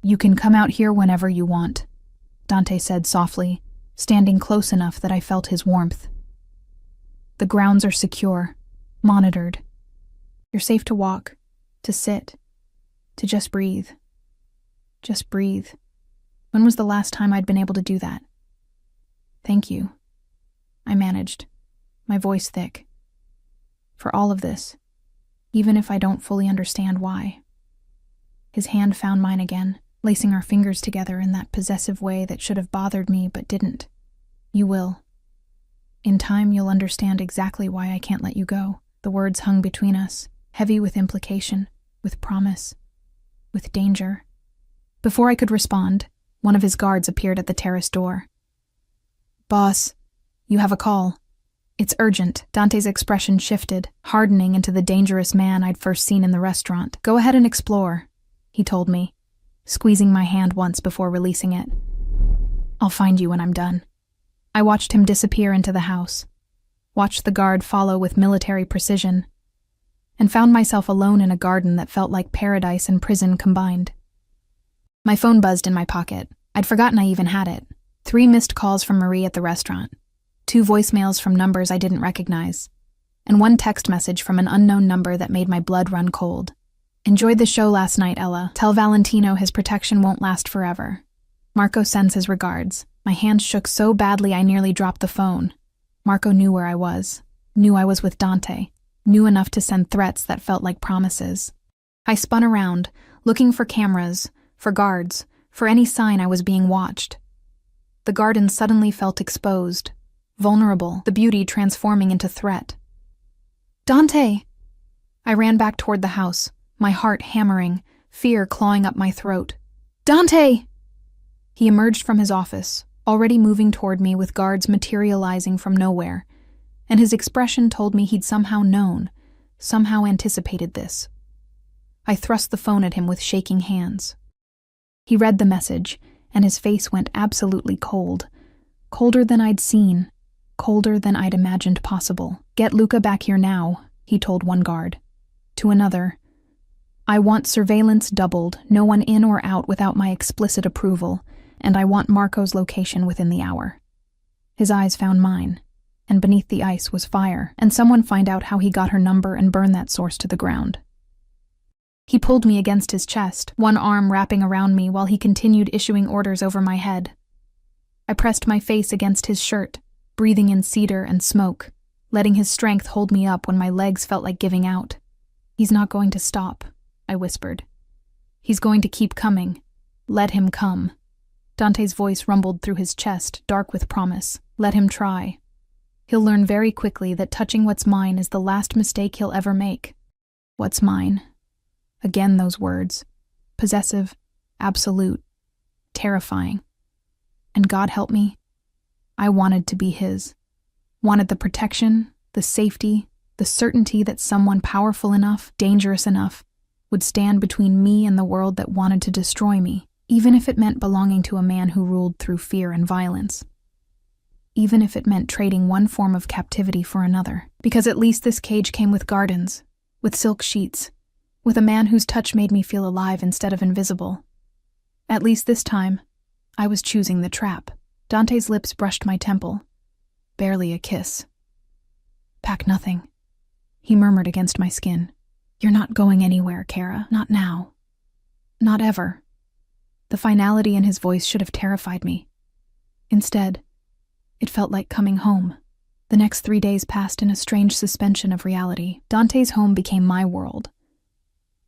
"You can come out here whenever you want," Dante said softly, standing close enough that I felt his warmth. "The grounds are secure, monitored. You're safe to walk, to sit, to just breathe. Just breathe." When was the last time I'd been able to do that? "Thank you," I managed, my voice thick. "For all of this, even if I don't fully understand why." His hand found mine again, lacing our fingers together in that possessive way that should have bothered me but didn't. "You will. In time, you'll understand exactly why I can't let you go." The words hung between us, heavy with implication, with promise, with danger. Before I could respond, one of his guards appeared at the terrace door. "Boss, you have a call. It's urgent." Dante's expression shifted, hardening into the dangerous man I'd first seen in the restaurant. "Go ahead and explore," he told me, squeezing my hand once before releasing it. "I'll find you when I'm done." I watched him disappear into the house, watched the guard follow with military precision, and found myself alone in a garden that felt like paradise and prison combined. My phone buzzed in my pocket. I'd forgotten I even had it. 3 missed calls from Marie at the restaurant, 2 voicemails from numbers I didn't recognize, and 1 text message from an unknown number that made my blood run cold. "Enjoyed the show last night, Ella. Tell Valentino his protection won't last forever. Marco sends his regards." My hand shook so badly I nearly dropped the phone. Marco knew where I was, knew I was with Dante, knew enough to send threats that felt like promises. I spun around, looking for cameras, for guards, for any sign I was being watched. The garden suddenly felt exposed, vulnerable, the beauty transforming into threat. "Dante!" I ran back toward the house, my heart hammering, fear clawing up my throat. "Dante!" He emerged from his office, already moving toward me with guards materializing from nowhere, and his expression told me he'd somehow known, somehow anticipated this. I thrust the phone at him with shaking hands. He read the message, and his face went absolutely cold. Colder than I'd seen, colder than I'd imagined possible. "Get Luca back here now," he told one guard. To another, "I want surveillance doubled, no one in or out without my explicit approval, and I want Marco's location within the hour." His eyes found mine, and beneath the ice was fire, and someone find out how he got her number and burn that source to the ground. He pulled me against his chest, one arm wrapping around me while he continued issuing orders over my head. I pressed my face against his shirt, breathing in cedar and smoke, letting his strength hold me up when my legs felt like giving out. "He's not going to stop," I whispered. "He's going to keep coming. Let him come." Dante's voice rumbled through his chest, dark with promise. "Let him try. He'll learn very quickly that touching what's mine is the last mistake he'll ever make." What's mine? Again those words. Possessive, absolute, terrifying. And God help me, I wanted to be his. Wanted the protection, the safety, the certainty that someone powerful enough, dangerous enough, would stand between me and the world that wanted to destroy me, even if it meant belonging to a man who ruled through fear and violence. Even if it meant trading one form of captivity for another. Because at least this cage came with gardens, with silk sheets, with a man whose touch made me feel alive instead of invisible. At least this time, I was choosing the trap. Dante's lips brushed my temple. Barely a kiss. "Pack nothing," he murmured against my skin. "You're not going anywhere, Kara. Not now. Not ever." The finality in his voice should have terrified me. Instead, it felt like coming home. The next 3 days passed in a strange suspension of reality. Dante's home became my world.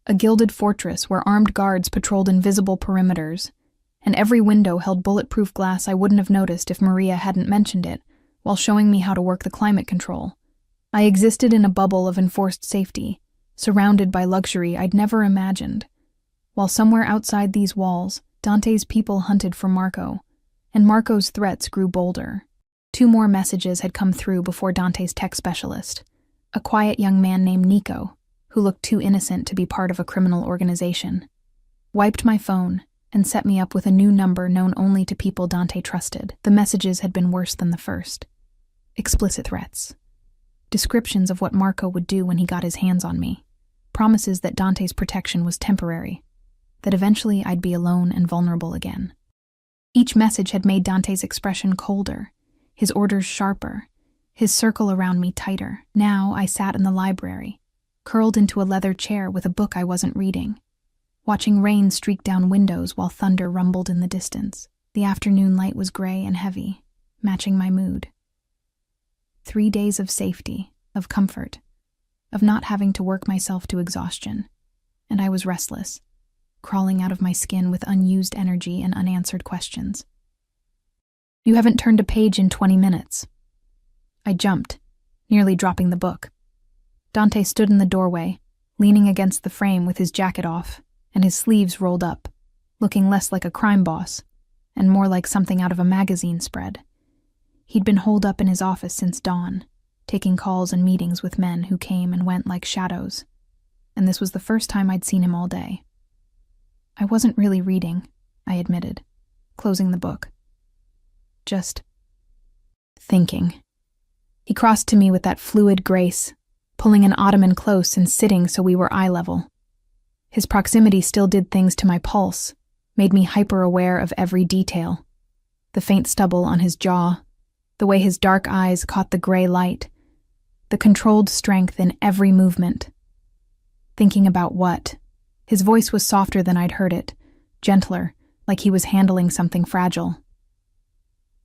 A gilded fortress where armed guards patrolled invisible perimeters, and every window held bulletproof glass I wouldn't have noticed if Maria hadn't mentioned it, while showing me how to work the climate control. I existed in a bubble of enforced safety, surrounded by luxury I'd never imagined. While somewhere outside these walls, Dante's people hunted for Marco, and Marco's threats grew bolder. 2 more messages had come through before Dante's tech specialist, a quiet young man named Nico, who looked too innocent to be part of a criminal organization, wiped my phone and set me up with a new number known only to people Dante trusted. The messages had been worse than the first. Explicit threats. Descriptions of what Marco would do when he got his hands on me. Promises that Dante's protection was temporary, that eventually I'd be alone and vulnerable again. Each message had made Dante's expression colder, his orders sharper, his circle around me tighter. Now I sat in the library, curled into a leather chair with a book I wasn't reading, watching rain streak down windows while thunder rumbled in the distance. The afternoon light was gray and heavy, matching my mood. 3 days of safety, of comfort, of not having to work myself to exhaustion, and I was restless, crawling out of my skin with unused energy and unanswered questions. "You haven't turned a page in 20 minutes. I jumped, nearly dropping the book. Dante stood in the doorway, leaning against the frame with his jacket off and his sleeves rolled up, looking less like a crime boss and more like something out of a magazine spread. He'd been holed up in his office since dawn, taking calls and meetings with men who came and went like shadows, and this was the first time I'd seen him all day. I wasn't really reading, I admitted, closing the book. Just thinking. He crossed to me with that fluid grace, pulling an ottoman close and sitting so we were eye level. His proximity still did things to my pulse, made me hyper-aware of every detail. The faint stubble on his jaw, the way his dark eyes caught the gray light, the controlled strength in every movement. Thinking about what? His voice was softer than I'd heard it, gentler, like he was handling something fragile.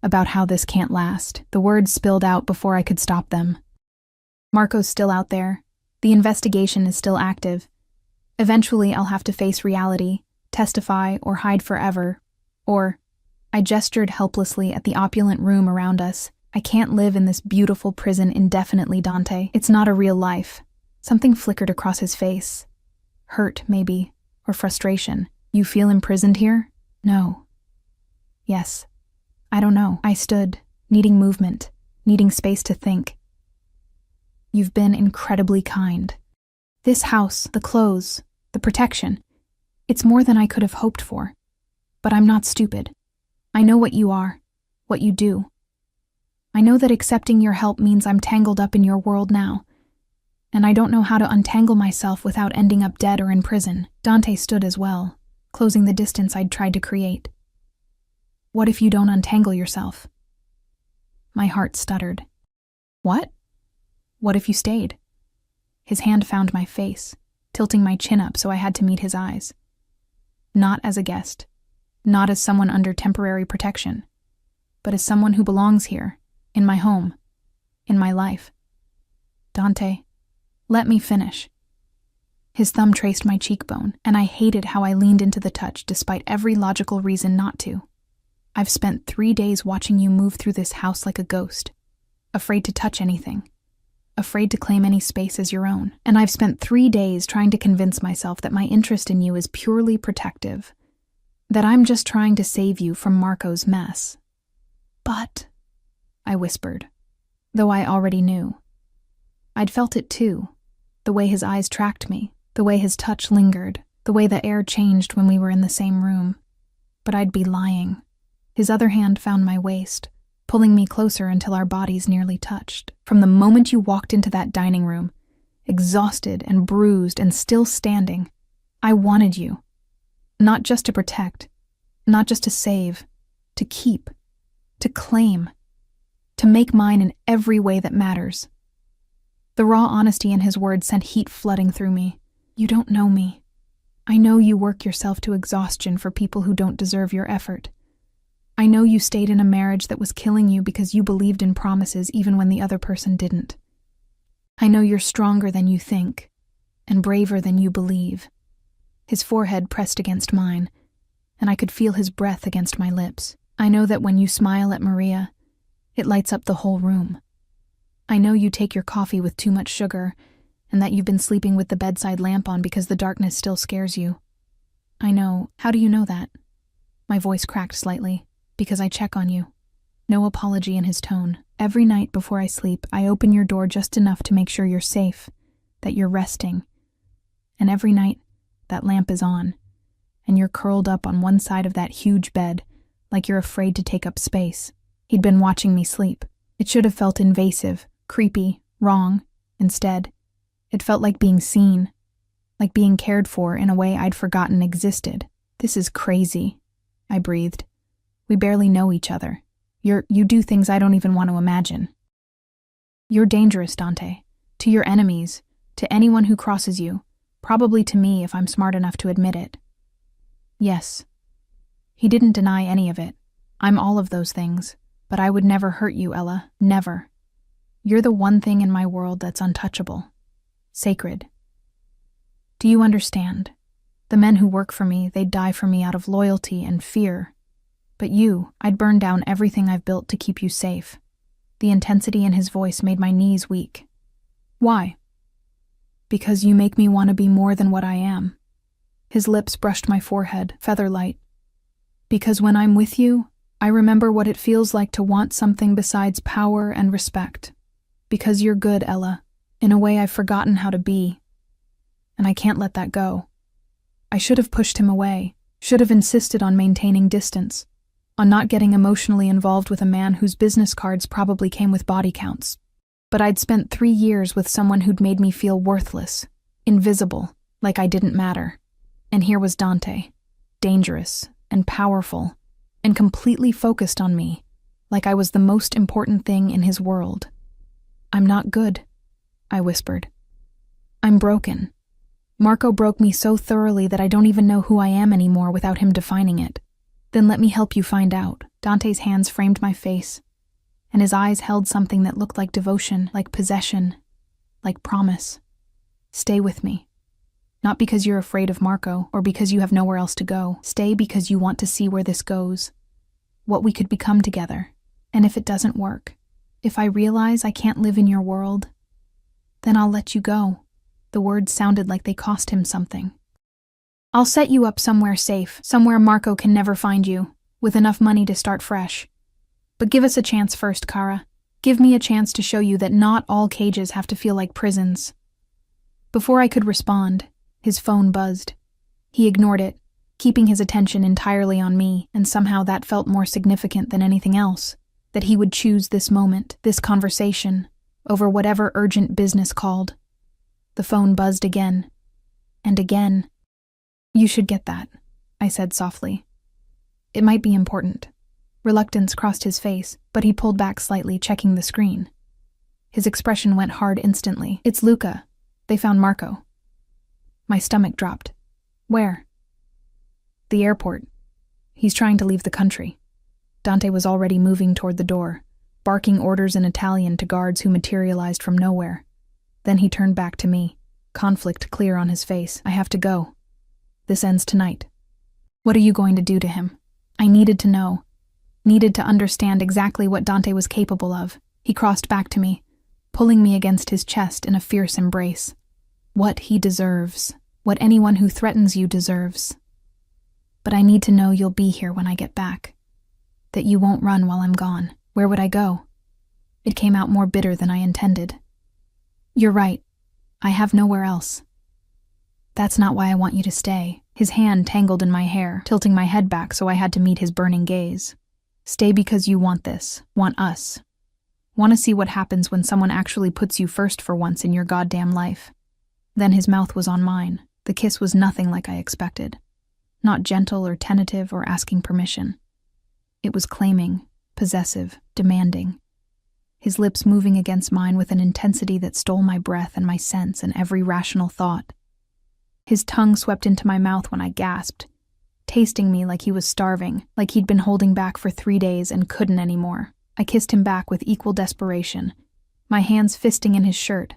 About how this can't last. The words spilled out before I could stop them. Marco's still out there. The investigation is still active. Eventually I'll have to face reality, testify, or hide forever. Or, I gestured helplessly at the opulent room around us. I can't live in this beautiful prison indefinitely, Dante. It's not a real life. Something flickered across his face. Hurt, maybe, or frustration. You feel imprisoned here? No. Yes. I don't know. I stood, needing movement, needing space to think. You've been incredibly kind. This house, the clothes, the protection, it's more than I could have hoped for. But I'm not stupid. I know what you are, what you do. I know that accepting your help means I'm tangled up in your world now, and I don't know how to untangle myself without ending up dead or in prison. Dante stood as well, closing the distance I'd tried to create. What if you don't untangle yourself? My heart stuttered. What? What if you stayed? His hand found my face, tilting my chin up so I had to meet his eyes. Not as a guest, not as someone under temporary protection, but as someone who belongs here, in my home, in my life. Dante, let me finish. His thumb traced my cheekbone, and I hated how I leaned into the touch despite every logical reason not to. I've spent 3 days watching you move through this house like a ghost, afraid to touch anything, afraid to claim any space as your own. And I've spent 3 days trying to convince myself that my interest in you is purely protective, that I'm just trying to save you from Marco's mess. But, I whispered, though I already knew. I'd felt it too, the way his eyes tracked me, The way his touch lingered, the way the air changed when we were in the same room. But I'd be lying. His other hand found my waist, pulling me closer until our bodies nearly touched. From the moment you walked into that dining room, exhausted and bruised and still standing, I wanted you. Not just to protect, not just to save, to keep, to claim, to make mine in every way that matters. The raw honesty in his words sent heat flooding through me. You don't know me. I know you work yourself to exhaustion for people who don't deserve your effort. I know you stayed in a marriage that was killing you because you believed in promises even when the other person didn't. I know you're stronger than you think, and braver than you believe. His forehead pressed against mine, and I could feel his breath against my lips. I know that when you smile at Maria, it lights up the whole room. I know you take your coffee with too much sugar, and that you've been sleeping with the bedside lamp on because the darkness still scares you. I know. How do you know that? My voice cracked slightly. Because I check on you. No apology in his tone. Every night before I sleep, I open your door just enough to make sure you're safe, that you're resting. And every night, that lamp is on, and you're curled up on one side of that huge bed, like you're afraid to take up space. He'd been watching me sleep. It should have felt invasive, creepy, wrong. Instead, it felt like being seen, like being cared for in a way I'd forgotten existed. This is crazy, I breathed. We barely know each other. You do things I don't even want to imagine. You're dangerous, Dante. To your enemies, to anyone who crosses you, probably to me if I'm smart enough to admit it. Yes. He didn't deny any of it. I'm all of those things, but I would never hurt you, Ella. Never. You're the one thing in my world that's untouchable. Sacred. Do you understand? The men who work for me, they'd die for me out of loyalty and fear. But you, I'd burn down everything I've built to keep you safe. The intensity in his voice made my knees weak. Why? Because you make me want to be more than what I am. His lips brushed my forehead, feather-light. Because when I'm with you, I remember what it feels like to want something besides power and respect. Because you're good, Ella, in a way I've forgotten how to be. And I can't let that go. I should have pushed him away, should have insisted on maintaining distance, on not getting emotionally involved with a man whose business cards probably came with body counts. But I'd spent 3 years with someone who'd made me feel worthless, invisible, like I didn't matter. And here was Dante, dangerous and powerful, and completely focused on me, like I was the most important thing in his world. I'm not good, I whispered. I'm broken. Marco broke me so thoroughly that I don't even know who I am anymore without him defining it. Then let me help you find out. Dante's hands framed my face, and his eyes held something that looked like devotion, like possession, like promise. Stay with me. Not because you're afraid of Marco, or because you have nowhere else to go. Stay because you want to see where this goes, what we could become together. And if it doesn't work, if I realize I can't live in your world, then I'll let you go. The words sounded like they cost him something. I'll set you up somewhere safe, somewhere Marco can never find you, with enough money to start fresh. But give us a chance first, Kara. Give me a chance to show you that not all cages have to feel like prisons. Before I could respond, his phone buzzed. He ignored it, keeping his attention entirely on me, and somehow that felt more significant than anything else, that he would choose this moment, this conversation, over whatever urgent business called. The phone buzzed again, and again. You should get that, I said softly. It might be important. Reluctance crossed his face, but he pulled back slightly, checking the screen. His expression went hard instantly. It's Luca. They found Marco. My stomach dropped. Where? The airport. He's trying to leave the country. Dante was already moving toward the door, barking orders in Italian to guards who materialized from nowhere. Then he turned back to me, conflict clear on his face. I have to go. This ends tonight. What are you going to do to him? I needed to know. Needed to understand exactly what Dante was capable of. He crossed back to me, pulling me against his chest in a fierce embrace. What he deserves. What anyone who threatens you deserves. But I need to know you'll be here when I get back. That you won't run while I'm gone. Where would I go? It came out more bitter than I intended. You're right. I have nowhere else. That's not why I want you to stay. His hand tangled in my hair, tilting my head back so I had to meet his burning gaze. Stay because you want this, want us. Want to see what happens when someone actually puts you first for once in your goddamn life. Then his mouth was on mine. The kiss was nothing like I expected. Not gentle or tentative or asking permission. It was claiming, possessive, demanding. His lips moving against mine with an intensity that stole my breath and my sense and every rational thought. His tongue swept into my mouth when I gasped, tasting me like he was starving, like he'd been holding back for 3 days and couldn't anymore. I kissed him back with equal desperation, my hands fisting in his shirt,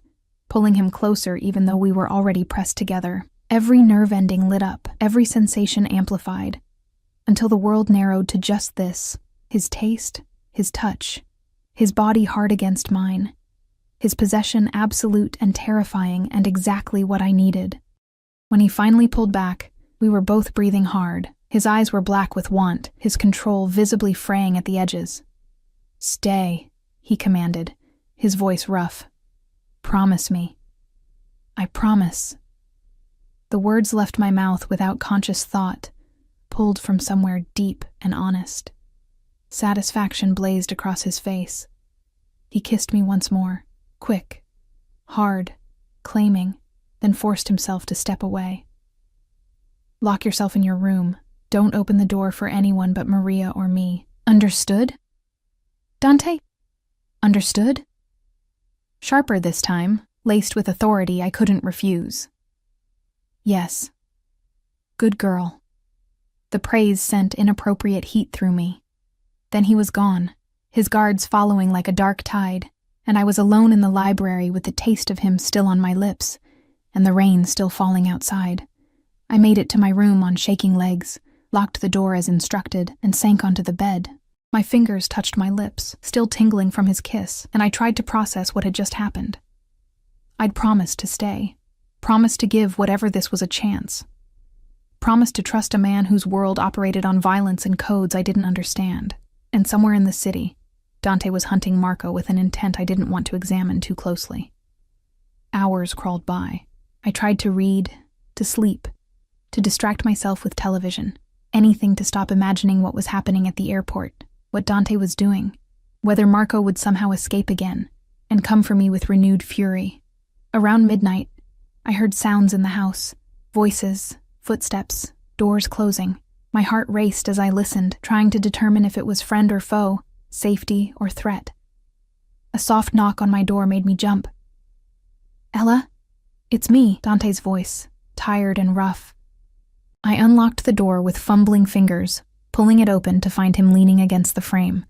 pulling him closer even though we were already pressed together. Every nerve ending lit up, every sensation amplified, until the world narrowed to just this: his taste, his touch, his body hard against mine, his possession absolute and terrifying and exactly what I needed. When he finally pulled back, we were both breathing hard. His eyes were black with want, his control visibly fraying at the edges. "Stay," he commanded, his voice rough. "Promise me." "I promise." The words left my mouth without conscious thought, pulled from somewhere deep and honest. Satisfaction blazed across his face. He kissed me once more, quick, hard, claiming, then forced himself to step away. "Lock yourself in your room. Don't open the door for anyone but Maria or me. Understood?" "Dante? Understood?" Sharper this time, laced with authority I couldn't refuse. "Yes." "Good girl." The praise sent inappropriate heat through me. Then he was gone, his guards following like a dark tide, and I was alone in the library with the taste of him still on my lips, and the rain still falling outside. I made it to my room on shaking legs, locked the door as instructed, and sank onto the bed. My fingers touched my lips, still tingling from his kiss, and I tried to process what had just happened. I'd promised to stay, promised to give whatever this was a chance, promised to trust a man whose world operated on violence and codes I didn't understand. And somewhere in the city, Dante was hunting Marco with an intent I didn't want to examine too closely. Hours crawled by. I tried to read, to sleep, to distract myself with television, anything to stop imagining what was happening at the airport, what Dante was doing, whether Marco would somehow escape again and come for me with renewed fury. Around midnight, I heard sounds in the house, voices, footsteps, doors closing. My heart raced as I listened, trying to determine if it was friend or foe, safety or threat. A soft knock on my door made me jump. "Ella?" "It's me," Dante's voice, tired and rough. I unlocked the door with fumbling fingers, pulling it open to find him leaning against the frame.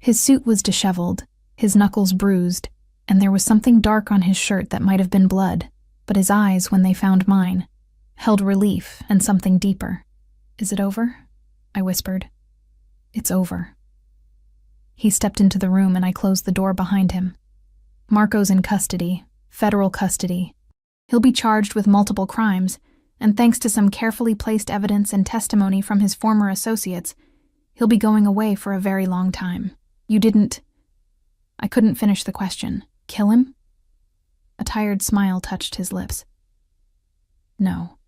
His suit was disheveled, his knuckles bruised, and there was something dark on his shirt that might have been blood, but his eyes, when they found mine, held relief and something deeper. "Is it over?" I whispered. "It's over." He stepped into the room and I closed the door behind him. "Marco's in custody, federal custody. He'll be charged with multiple crimes, and thanks to some carefully placed evidence and testimony from his former associates, he'll be going away for a very long time. You didn't—" I couldn't finish the question. "Kill him?" A tired smile touched his lips. "No."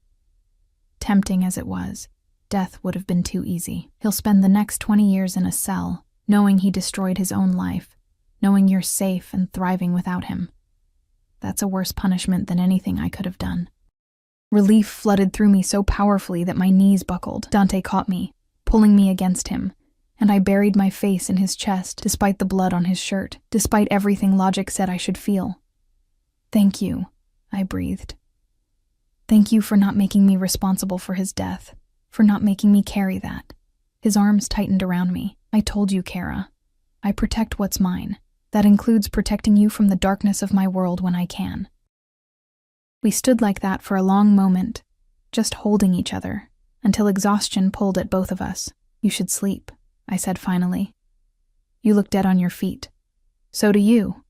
Tempting as it was, death would have been too easy. He'll spend the next 20 years in a cell, knowing he destroyed his own life, knowing you're safe and thriving without him. That's a worse punishment than anything I could have done. Relief flooded through me so powerfully that my knees buckled. Dante caught me, pulling me against him, and I buried my face in his chest despite the blood on his shirt, despite everything logic said I should feel. "Thank you," I breathed. "Thank you for not making me responsible for his death, for not making me carry that." His arms tightened around me. "I told you, Kara. I protect what's mine. That includes protecting you from the darkness of my world when I can." We stood like that for a long moment, just holding each other, until exhaustion pulled at both of us. "You should sleep," I said finally. "You look dead on your feet. So do you."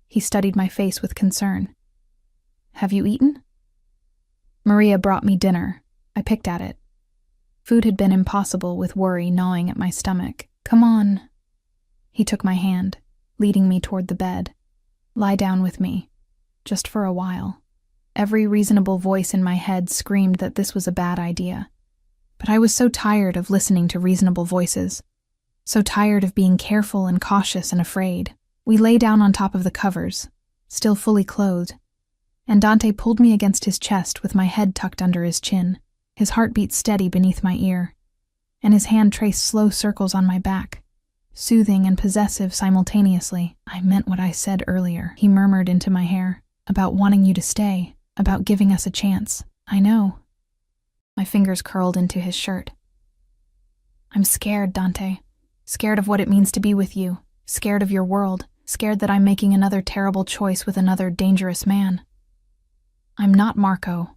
He studied my face with concern. "Have you eaten?" Maria brought me dinner. I picked at it. Food had been impossible with worry gnawing at my stomach. "Come on." He took my hand, leading me toward the bed. "Lie down with me, just for a while." Every reasonable voice in my head screamed that this was a bad idea. But I was so tired of listening to reasonable voices. So tired of being careful and cautious and afraid. We lay down on top of the covers, still fully clothed, and Dante pulled me against his chest with my head tucked under his chin, his heartbeat steady beneath my ear, and his hand traced slow circles on my back, soothing and possessive simultaneously. "I meant what I said earlier," he murmured into my hair, "about wanting you to stay, about giving us a chance. I know." My fingers curled into his shirt. "I'm scared, Dante. Scared of what it means to be with you. Scared of your world. Scared that I'm making another terrible choice with another dangerous man." "I'm not Marco."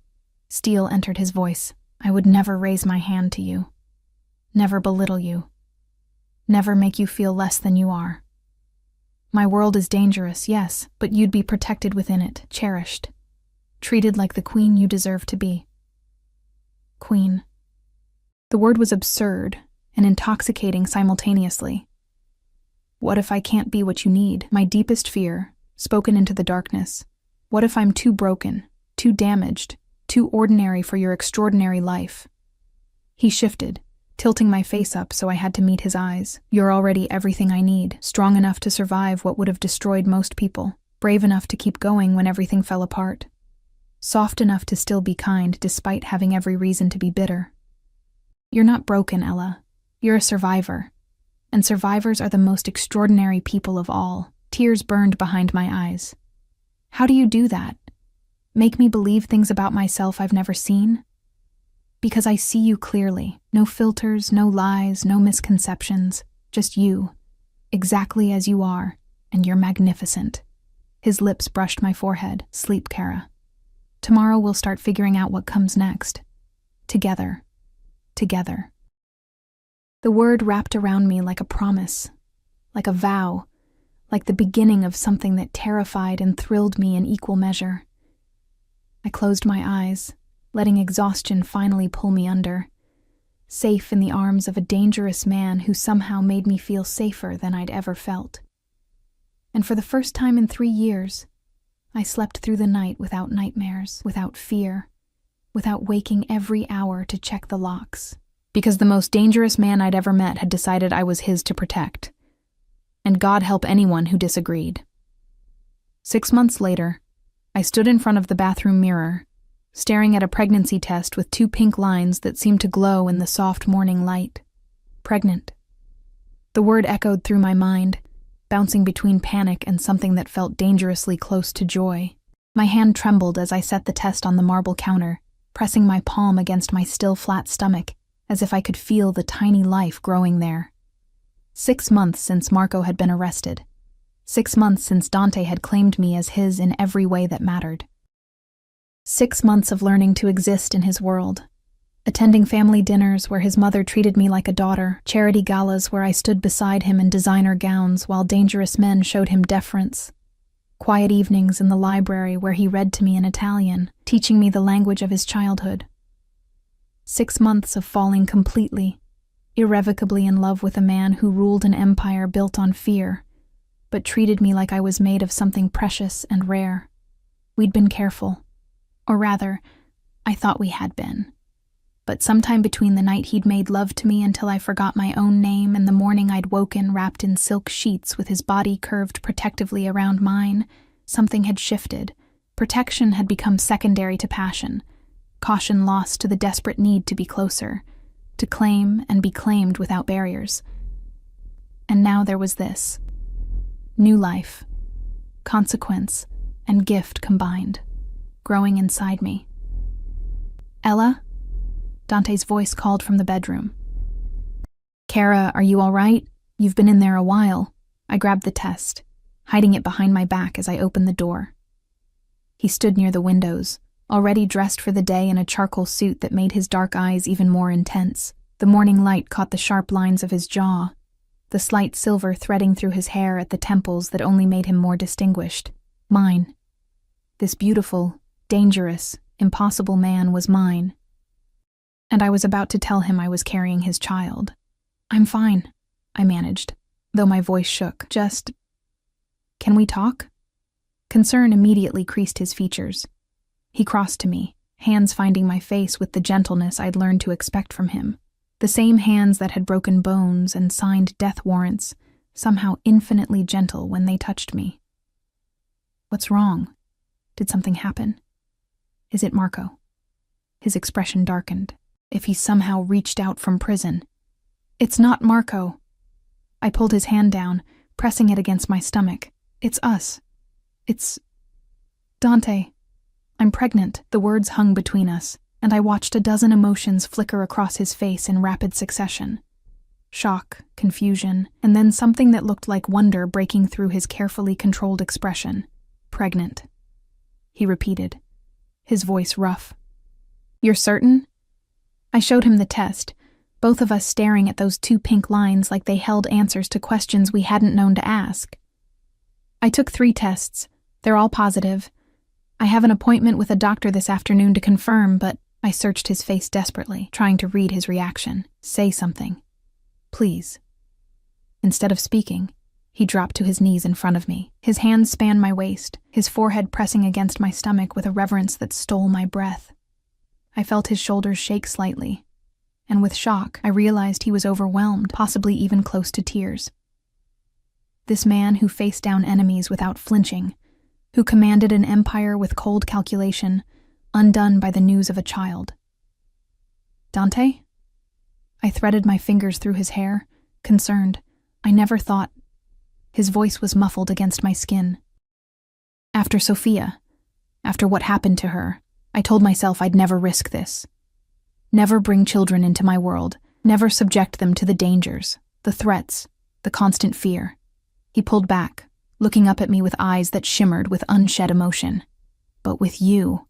Steel entered his voice. "I would never raise my hand to you. Never belittle you. Never make you feel less than you are. My world is dangerous, yes, but you'd be protected within it, cherished. Treated like the queen you deserve to be." Queen. The word was absurd and intoxicating simultaneously. What if I can't be what you need? My deepest fear, spoken into the darkness. What if I'm too broken, too damaged, too ordinary for your extraordinary life? He shifted, tilting my face up so I had to meet his eyes. "You're already everything I need, strong enough to survive what would have destroyed most people, brave enough to keep going when everything fell apart, soft enough to still be kind despite having every reason to be bitter. You're not broken, Ella. You're a survivor. And survivors are the most extraordinary people of all." Tears burned behind my eyes. "How do you do that? Make me believe things about myself I've never seen? Because I see you clearly. No filters, no lies, no misconceptions. Just you. Exactly as you are. And you're magnificent." His lips brushed my forehead. "Sleep, Kara. Tomorrow we'll start figuring out what comes next. Together. Together." The word wrapped around me like a promise, like a vow, like the beginning of something that terrified and thrilled me in equal measure. I closed my eyes, letting exhaustion finally pull me under, safe in the arms of a dangerous man who somehow made me feel safer than I'd ever felt. And for the first time in 3 years, I slept through the night without nightmares, without fear, without waking every hour to check the locks. Because the most dangerous man I'd ever met had decided I was his to protect. And God help anyone who disagreed. 6 months later, I stood in front of the bathroom mirror, staring at a pregnancy test with 2 pink lines that seemed to glow in the soft morning light. Pregnant. The word echoed through my mind, bouncing between panic and something that felt dangerously close to joy. My hand trembled as I set the test on the marble counter, pressing my palm against my still flat stomach, as if I could feel the tiny life growing there. 6 months since Marco had been arrested. 6 months since Dante had claimed me as his in every way that mattered. 6 months of learning to exist in his world. Attending family dinners where his mother treated me like a daughter, charity galas where I stood beside him in designer gowns while dangerous men showed him deference. Quiet evenings in the library where he read to me in Italian, teaching me the language of his childhood. 6 months of falling completely, irrevocably in love with a man who ruled an empire built on fear, but treated me like I was made of something precious and rare. We'd been careful. Or rather, I thought we had been. But sometime between the night he'd made love to me until I forgot my own name and the morning I'd woken wrapped in silk sheets with his body curved protectively around mine, something had shifted. Protection had become secondary to passion. Caution lost to the desperate need to be closer, to claim and be claimed without barriers. And now there was this. New life, consequence, and gift combined, growing inside me. "Ella?" Dante's voice called from the bedroom. "Kara, are you all right? You've been in there a while." I grabbed the test, hiding it behind my back as I opened the door. He stood near the windows, already dressed for the day in a charcoal suit that made his dark eyes even more intense. The morning light caught the sharp lines of his jaw, the slight silver threading through his hair at the temples that only made him more distinguished. Mine. This beautiful, dangerous, impossible man was mine. And I was about to tell him I was carrying his child. "I'm fine," I managed, though my voice shook. "Can we talk?" Concern immediately creased his features. He crossed to me, hands finding my face with the gentleness I'd learned to expect from him. The same hands that had broken bones and signed death warrants, somehow infinitely gentle when they touched me. What's wrong? Did something happen? Is it Marco? His expression darkened. If he somehow reached out from prison. It's not Marco. I pulled his hand down, pressing it against my stomach. It's us. It's Dante. I'm pregnant. The words hung between us, and I watched a dozen emotions flicker across his face in rapid succession. Shock, confusion, and then something that looked like wonder breaking through his carefully controlled expression. Pregnant. He repeated, his voice rough. You're certain? I showed him the test, both of us staring at those 2 pink lines like they held answers to questions we hadn't known to ask. I took 3 tests. They're all positive. I have an appointment with a doctor this afternoon to confirm, but I searched his face desperately, trying to read his reaction. Say something. Please. Instead of speaking, he dropped to his knees in front of me. His hands spanned my waist, his forehead pressing against my stomach with a reverence that stole my breath. I felt his shoulders shake slightly, and with shock, I realized he was overwhelmed, possibly even close to tears. This man who faced down enemies without flinching, who commanded an empire with cold calculation, undone by the news of a child. Dante? I threaded my fingers through his hair, concerned. I never thought. His voice was muffled against my skin. After Sophia, after what happened to her, I told myself I'd never risk this. Never bring children into my world, never subject them to the dangers, the threats, the constant fear. He pulled back, looking up at me with eyes that shimmered with unshed emotion. But with you,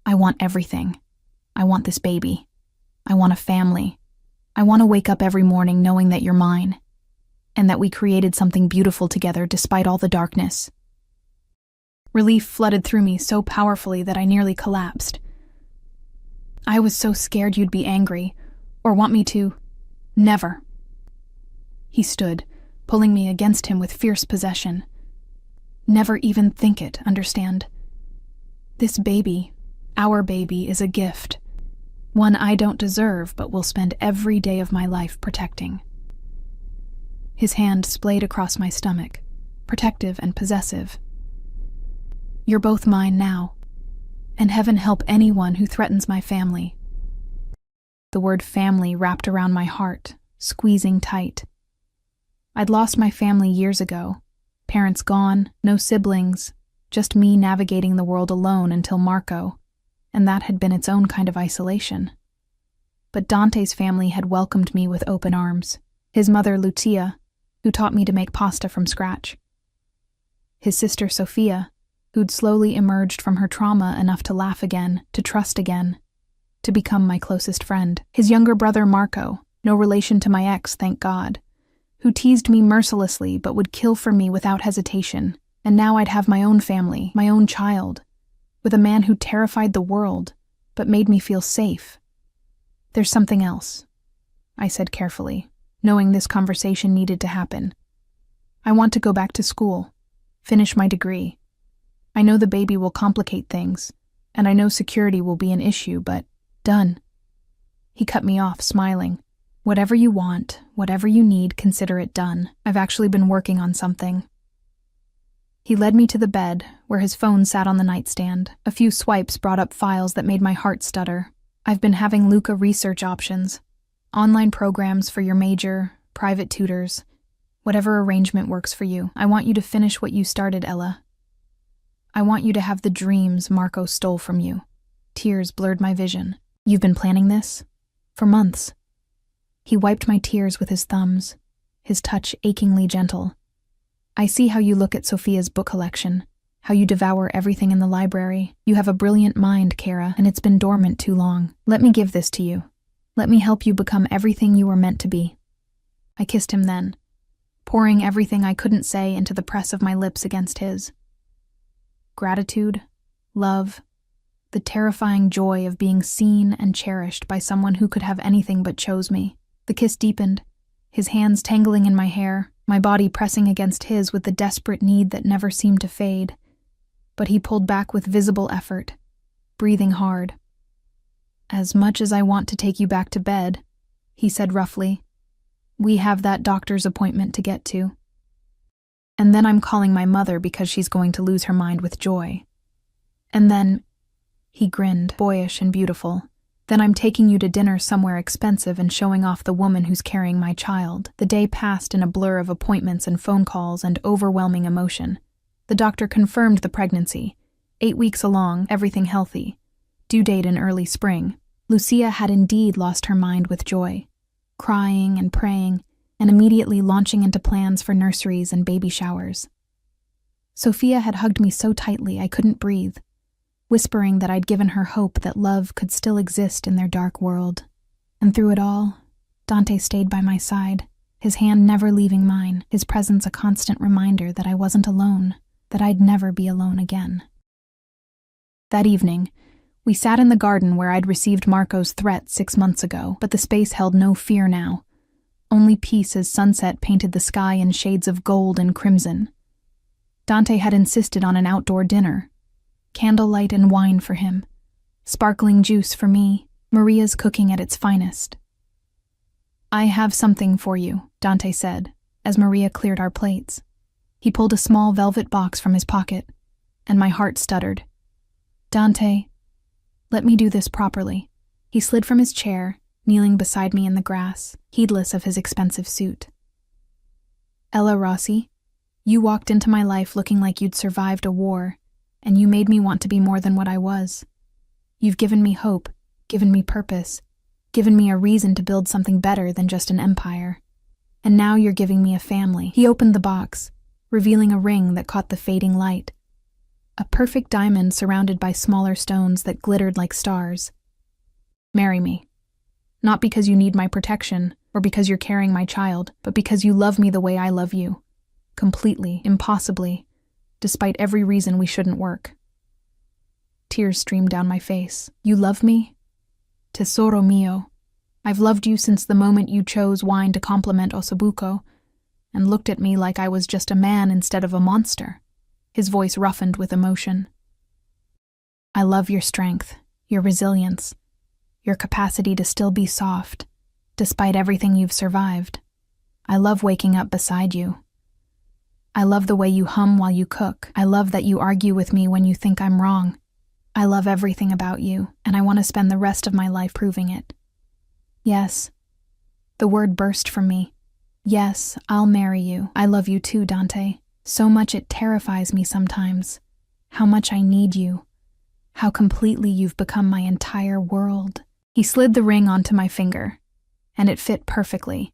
I want everything. I want this baby. I want a family. I want to wake up every morning knowing that you're mine, and that we created something beautiful together despite all the darkness. Relief flooded through me so powerfully that I nearly collapsed. I was so scared you'd be angry, or want me to. Never. He stood, pulling me against him with fierce possession. Never even think it, understand? This baby, our baby, is a gift. One I don't deserve, but will spend every day of my life protecting. His hand splayed across my stomach, protective and possessive. You're both mine now, and heaven help anyone who threatens my family. The word family wrapped around my heart, squeezing tight. I'd lost my family years ago. Parents gone, no siblings, just me navigating the world alone until Marco, and that had been its own kind of isolation. But Dante's family had welcomed me with open arms. His mother, Lucia, who taught me to make pasta from scratch. His sister, Sophia, who'd slowly emerged from her trauma enough to laugh again, to trust again, to become my closest friend. His younger brother, Marco, no relation to my ex, thank God, who teased me mercilessly but would kill for me without hesitation, and now I'd have my own family, my own child, with a man who terrified the world, but made me feel safe. There's something else, I said carefully, knowing this conversation needed to happen. I want to go back to school, finish my degree. I know the baby will complicate things, and I know security will be an issue, but done. He cut me off, smiling. Whatever you want, whatever you need, consider it done. I've actually been working on something. He led me to the bed, where his phone sat on the nightstand. A few swipes brought up files that made my heart stutter. I've been having Luca research options. Online programs for your major, private tutors, whatever arrangement works for you. I want you to finish what you started, Ella. I want you to have the dreams Marco stole from you. Tears blurred my vision. You've been planning this? For months. He wiped my tears with his thumbs, his touch achingly gentle. I see how you look at Sophia's book collection, how you devour everything in the library. You have a brilliant mind, Kara, and it's been dormant too long. Let me give this to you. Let me help you become everything you were meant to be. I kissed him then, pouring everything I couldn't say into the press of my lips against his. Gratitude, love, the terrifying joy of being seen and cherished by someone who could have anything but chose me. The kiss deepened, his hands tangling in my hair, my body pressing against his with the desperate need that never seemed to fade. But he pulled back with visible effort, breathing hard. "As much as I want to take you back to bed," he said roughly, "we have that doctor's appointment to get to. And then I'm calling my mother because she's going to lose her mind with joy. And then," he grinned, boyish and beautiful, "then I'm taking you to dinner somewhere expensive and showing off the woman who's carrying my child." The day passed in a blur of appointments and phone calls and overwhelming emotion. The doctor confirmed the pregnancy. 8 weeks along, everything healthy. Due date in early spring. Lucia had indeed lost her mind with joy, crying and praying, and immediately launching into plans for nurseries and baby showers. Sophia had hugged me so tightly I couldn't breathe, whispering that I'd given her hope that love could still exist in their dark world. And through it all, Dante stayed by my side, his hand never leaving mine, his presence a constant reminder that I wasn't alone, that I'd never be alone again. That evening, we sat in the garden where I'd received Marco's threat 6 months ago, but the space held no fear now. Only peace as sunset painted the sky in shades of gold and crimson. Dante had insisted on an outdoor dinner. Candlelight and wine for him. Sparkling juice for me. Maria's cooking at its finest. "I have something for you," Dante said, as Maria cleared our plates. He pulled a small velvet box from his pocket, and my heart stuttered. "Dante, let me do this properly." He slid from his chair, kneeling beside me in the grass, heedless of his expensive suit. "Ella Rossi, you walked into my life looking like you'd survived a war, and you made me want to be more than what I was. You've given me hope, given me purpose, given me a reason to build something better than just an empire. And now you're giving me a family." He opened the box, revealing a ring that caught the fading light. A perfect diamond surrounded by smaller stones that glittered like stars. "Marry me. Not because you need my protection, or because you're carrying my child, but because you love me the way I love you. Completely, impossibly, despite every reason we shouldn't work." Tears streamed down my face. "You love me? Tesoro mio. I've loved you since the moment you chose wine to compliment Ossobuco, and looked at me like I was just a man instead of a monster." His voice roughened with emotion. "I love your strength, your resilience, your capacity to still be soft, despite everything you've survived. I love waking up beside you. I love the way you hum while you cook. I love that you argue with me when you think I'm wrong. I love everything about you, and I want to spend the rest of my life proving it. Yes." The word burst from me. "Yes, I'll marry you. I love you too, Dante. So much it terrifies me sometimes. How much I need you. How completely you've become my entire world." He slid the ring onto my finger, and it fit perfectly.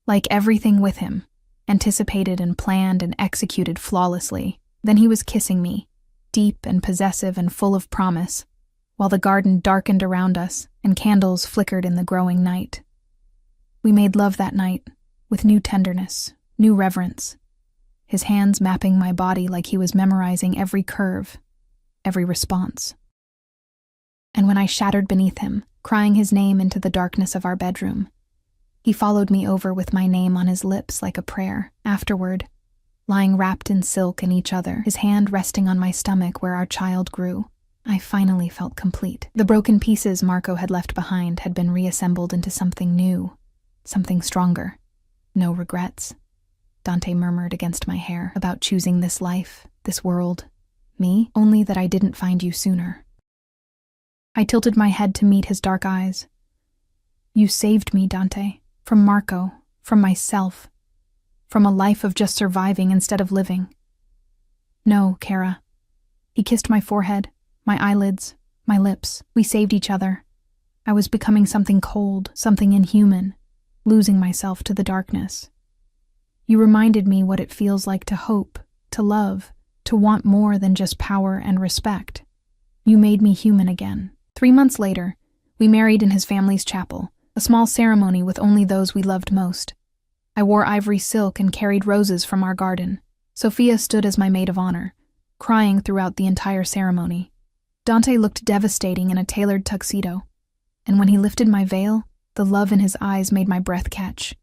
Like everything with him, anticipated and planned and executed flawlessly. Then he was kissing me, deep and possessive and full of promise, while the garden darkened around us and candles flickered in the growing night. We made love that night, with new tenderness, new reverence, his hands mapping my body like he was memorizing every curve, every response. And when I shattered beneath him, crying his name into the darkness of our bedroom, he followed me over with my name on his lips like a prayer. Afterward, lying wrapped in silk in each other, his hand resting on my stomach where our child grew, I finally felt complete. The broken pieces Marco had left behind had been reassembled into something new, something stronger. "No regrets," Dante murmured against my hair, "about choosing this life, this world. Me? Only that I didn't find you sooner." I tilted my head to meet his dark eyes. "You saved me, Dante, from Marco, from myself, from a life of just surviving instead of living." "No, Kara." He kissed my forehead, my eyelids, my lips. We saved each other. I was becoming something cold, something inhuman, losing myself to the darkness. You reminded me what it feels like to hope, to love, to want more than just power and respect. You made me human again. 3 months later, we married in his family's chapel, a small ceremony with only those we loved most. I wore ivory silk and carried roses from our garden. Sophia stood as my maid of honor, crying throughout the entire ceremony. Dante looked devastating in a tailored tuxedo, and when he lifted my veil, the love in his eyes made my breath catch.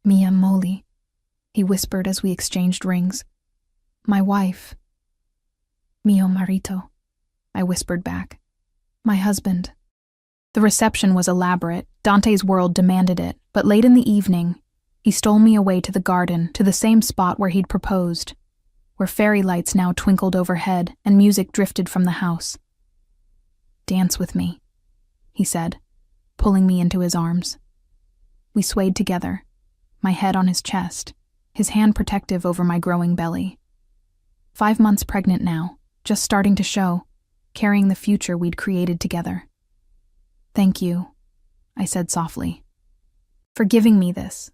"Mia Moli," he whispered as we exchanged rings. "My wife. Mio marito." I whispered back. My husband. The reception was elaborate. Dante's world demanded it, but late in the evening, he stole me away to the garden, to the same spot where he'd proposed, where fairy lights now twinkled overhead and music drifted from the house. Dance with me, he said, pulling me into his arms. We swayed together, my head on his chest, his hand protective over my growing belly. 5 months pregnant now, just starting to show, carrying the future we'd created together. Thank you, I said softly. For giving me this.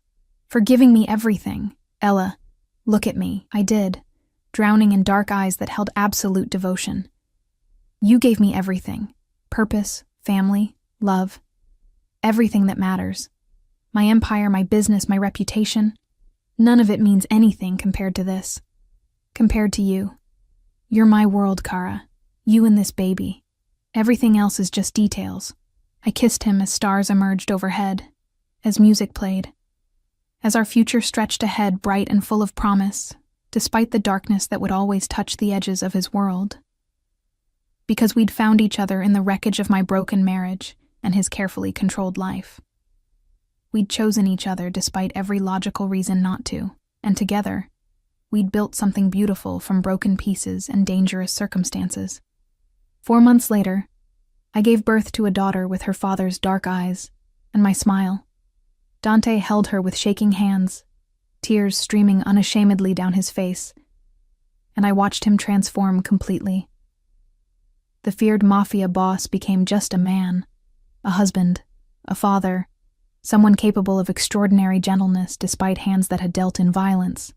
For giving me everything. Ella, look at me. I did, drowning in dark eyes that held absolute devotion. You gave me everything. Purpose, family, love. Everything that matters. My empire, my business, my reputation. None of it means anything compared to this. Compared to you. You're my world, Kara. You and this baby. Everything else is just details. I kissed him as stars emerged overhead, as music played, as our future stretched ahead bright and full of promise, despite the darkness that would always touch the edges of his world. Because we'd found each other in the wreckage of my broken marriage and his carefully controlled life. We'd chosen each other despite every logical reason not to, and together, we'd built something beautiful from broken pieces and dangerous circumstances. 4 months later, I gave birth to a daughter with her father's dark eyes and my smile. Dante held her with shaking hands, tears streaming unashamedly down his face, and I watched him transform completely. The feared Mafia Boss became just a man, a husband, a father, someone capable of extraordinary gentleness despite hands that had dealt in violence.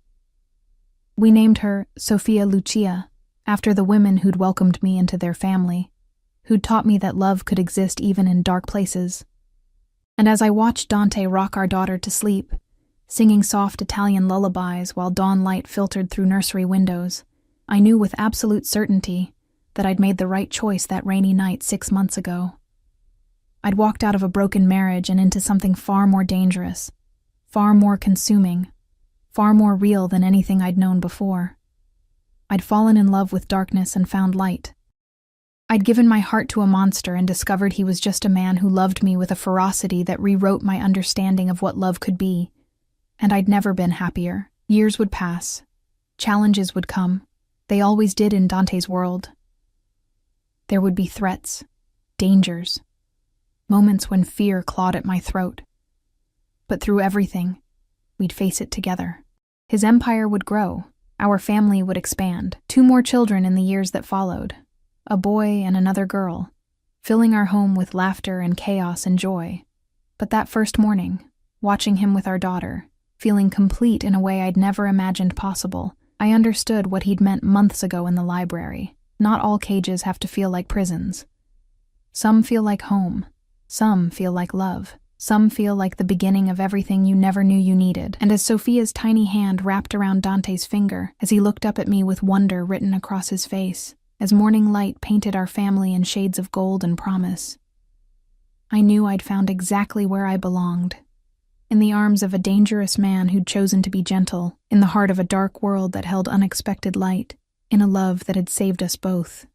We named her Sofia Lucia, after the women who'd welcomed me into their family, who'd taught me that love could exist even in dark places. And as I watched Dante rock our daughter to sleep, singing soft Italian lullabies while dawn light filtered through nursery windows, I knew with absolute certainty that I'd made the right choice that rainy night 6 months ago. I'd walked out of a broken marriage and into something far more dangerous, far more consuming, far more real than anything I'd known before. I'd fallen in love with darkness and found light. I'd given my heart to a monster and discovered he was just a man who loved me with a ferocity that rewrote my understanding of what love could be. And I'd never been happier. Years would pass. Challenges would come. They always did in Dante's world. There would be threats, dangers, moments when fear clawed at my throat. But through everything, we'd face it together. His empire would grow. Our family would expand. 2 more children in the years that followed. A boy and another girl, filling our home with laughter and chaos and joy. But that first morning, watching him with our daughter, feeling complete in a way I'd never imagined possible, I understood what he'd meant months ago in the library. Not all cages have to feel like prisons. Some feel like home. Some feel like love. Some feel like the beginning of everything you never knew you needed. And as Sophia's tiny hand wrapped around Dante's finger, as he looked up at me with wonder written across his face, as morning light painted our family in shades of gold and promise, I knew I'd found exactly where I belonged. In the arms of a dangerous man who'd chosen to be gentle, in the heart of a dark world that held unexpected light, in a love that had saved us both.